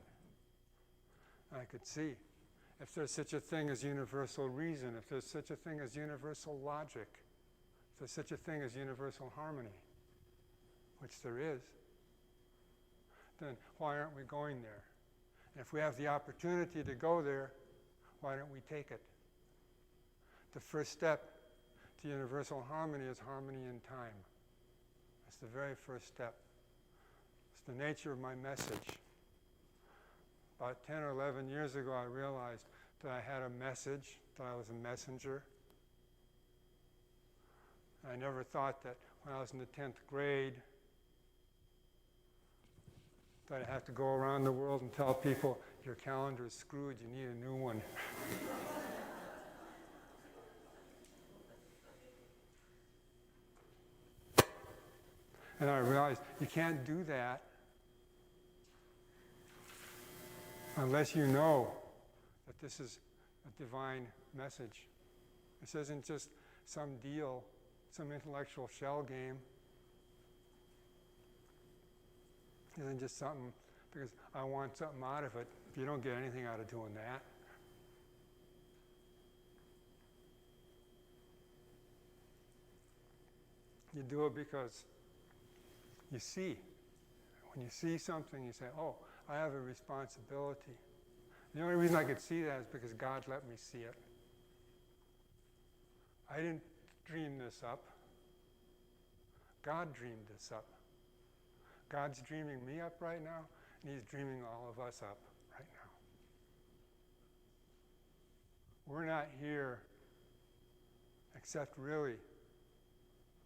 And I could see if there's such a thing as universal reason, if there's such a thing as universal logic, if there's such a thing as universal harmony, which there is, then why aren't we going there? And if we have the opportunity to go there, why don't we take it? The first step to universal harmony is harmony in time. That's the very first step. It's the nature of my message. About 10 or 11 years ago, I realized that I had a message, that I was a messenger. I never thought that when I was in the 10th grade, that I have to go around the world and tell people, your calendar is screwed, you need a new one. And I realized you can't do that unless you know that this is a divine message. This isn't just some deal, some intellectual shell game. It isn't just something because I want something out of it. You don't get anything out of doing that. You do it because you see. When you see something, you say, oh, I have a responsibility. The only reason I could see that is because God let me see it. I didn't dream this up. God dreamed this up. God's dreaming me up right now, and He's dreaming all of us up right now. We're not here except really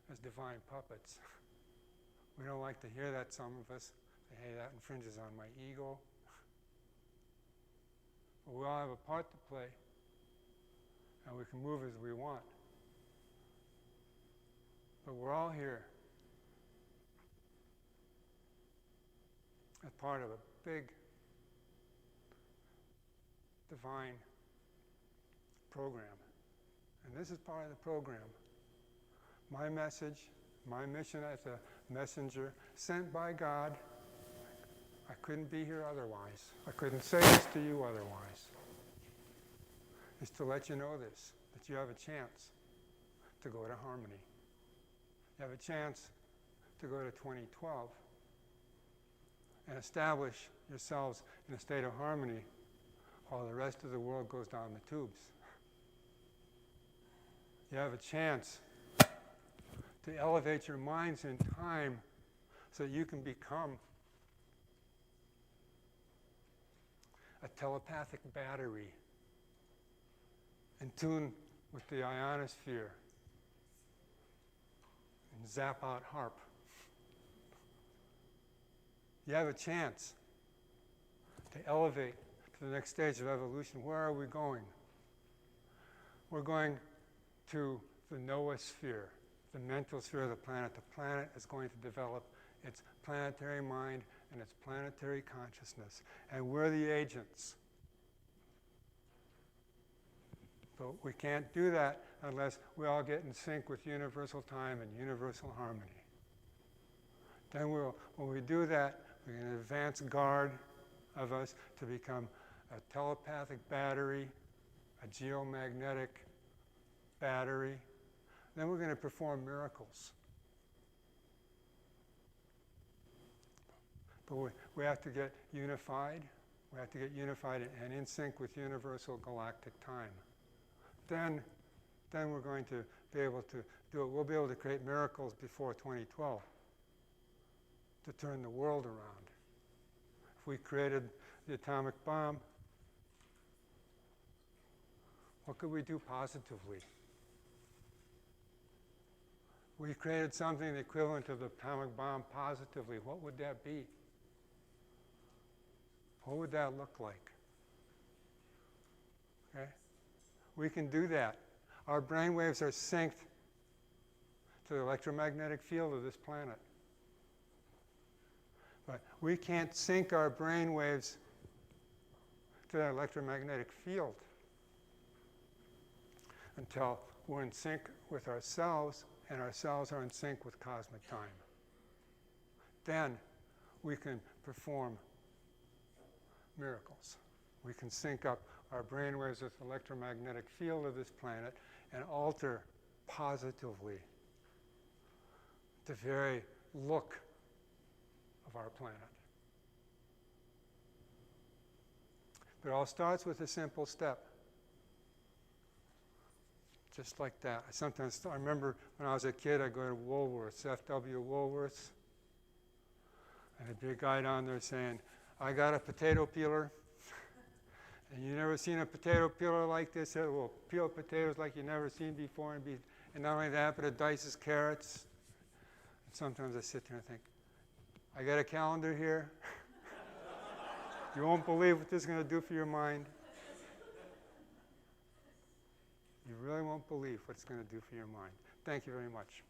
as divine puppets. We don't like to hear that, some of us. Say, hey, that infringes on my ego. But we all have a part to play, and we can move as we want. But we're all here as part of a big divine program. And this is part of the program. My message, my mission as a messenger sent by God, I couldn't be here otherwise. I couldn't say this to you otherwise. Is to let you know this, that you have a chance to go to harmony. You have a chance to go to 2012 and establish yourselves in a state of harmony while the rest of the world goes down the tubes. You have a chance to elevate your minds in time so that you can become a telepathic battery in tune with the ionosphere and zap out HARP. You have a chance to elevate to the next stage of evolution. Where are we going? We're going to the noosphere, the mental sphere of the planet. The planet is going to develop its planetary mind and its planetary consciousness. And we're the agents. But we can't do that unless we all get in sync with universal time and universal harmony. Then when we do that, we can advance guard of us to become a telepathic battery, a geomagnetic battery. Then we're going to perform miracles. But we have to get unified. We have to get unified and in sync with universal galactic time. Then we're going to be able to do it. We'll be able to create miracles before 2012 to turn the world around. If we created the atomic bomb, what could we do positively? We created something equivalent to the atomic bomb positively. What would that be? What would that look like? Okay? We can do that. Our brain waves are synced to the electromagnetic field of this planet. But we can't sync our brain waves to that electromagnetic field until we're in sync with ourselves and ourselves are in sync with cosmic time. Then we can perform miracles. We can sync up our brainwaves with the electromagnetic field of this planet and alter positively the very look of our planet. But it all starts with a simple step. Just like that. I remember when I was a kid, I'd go to Woolworths, F.W. Woolworths, and there'd be a guy down there saying, I got a potato peeler, and you never seen a potato peeler like this. It will peel potatoes like you never seen before, and not only that, but it dices carrots, And sometimes I sit there and think, I got a calendar here. You won't believe what this is going to do for your mind. You really won't believe what it's going to do for your mind. Thank you very much.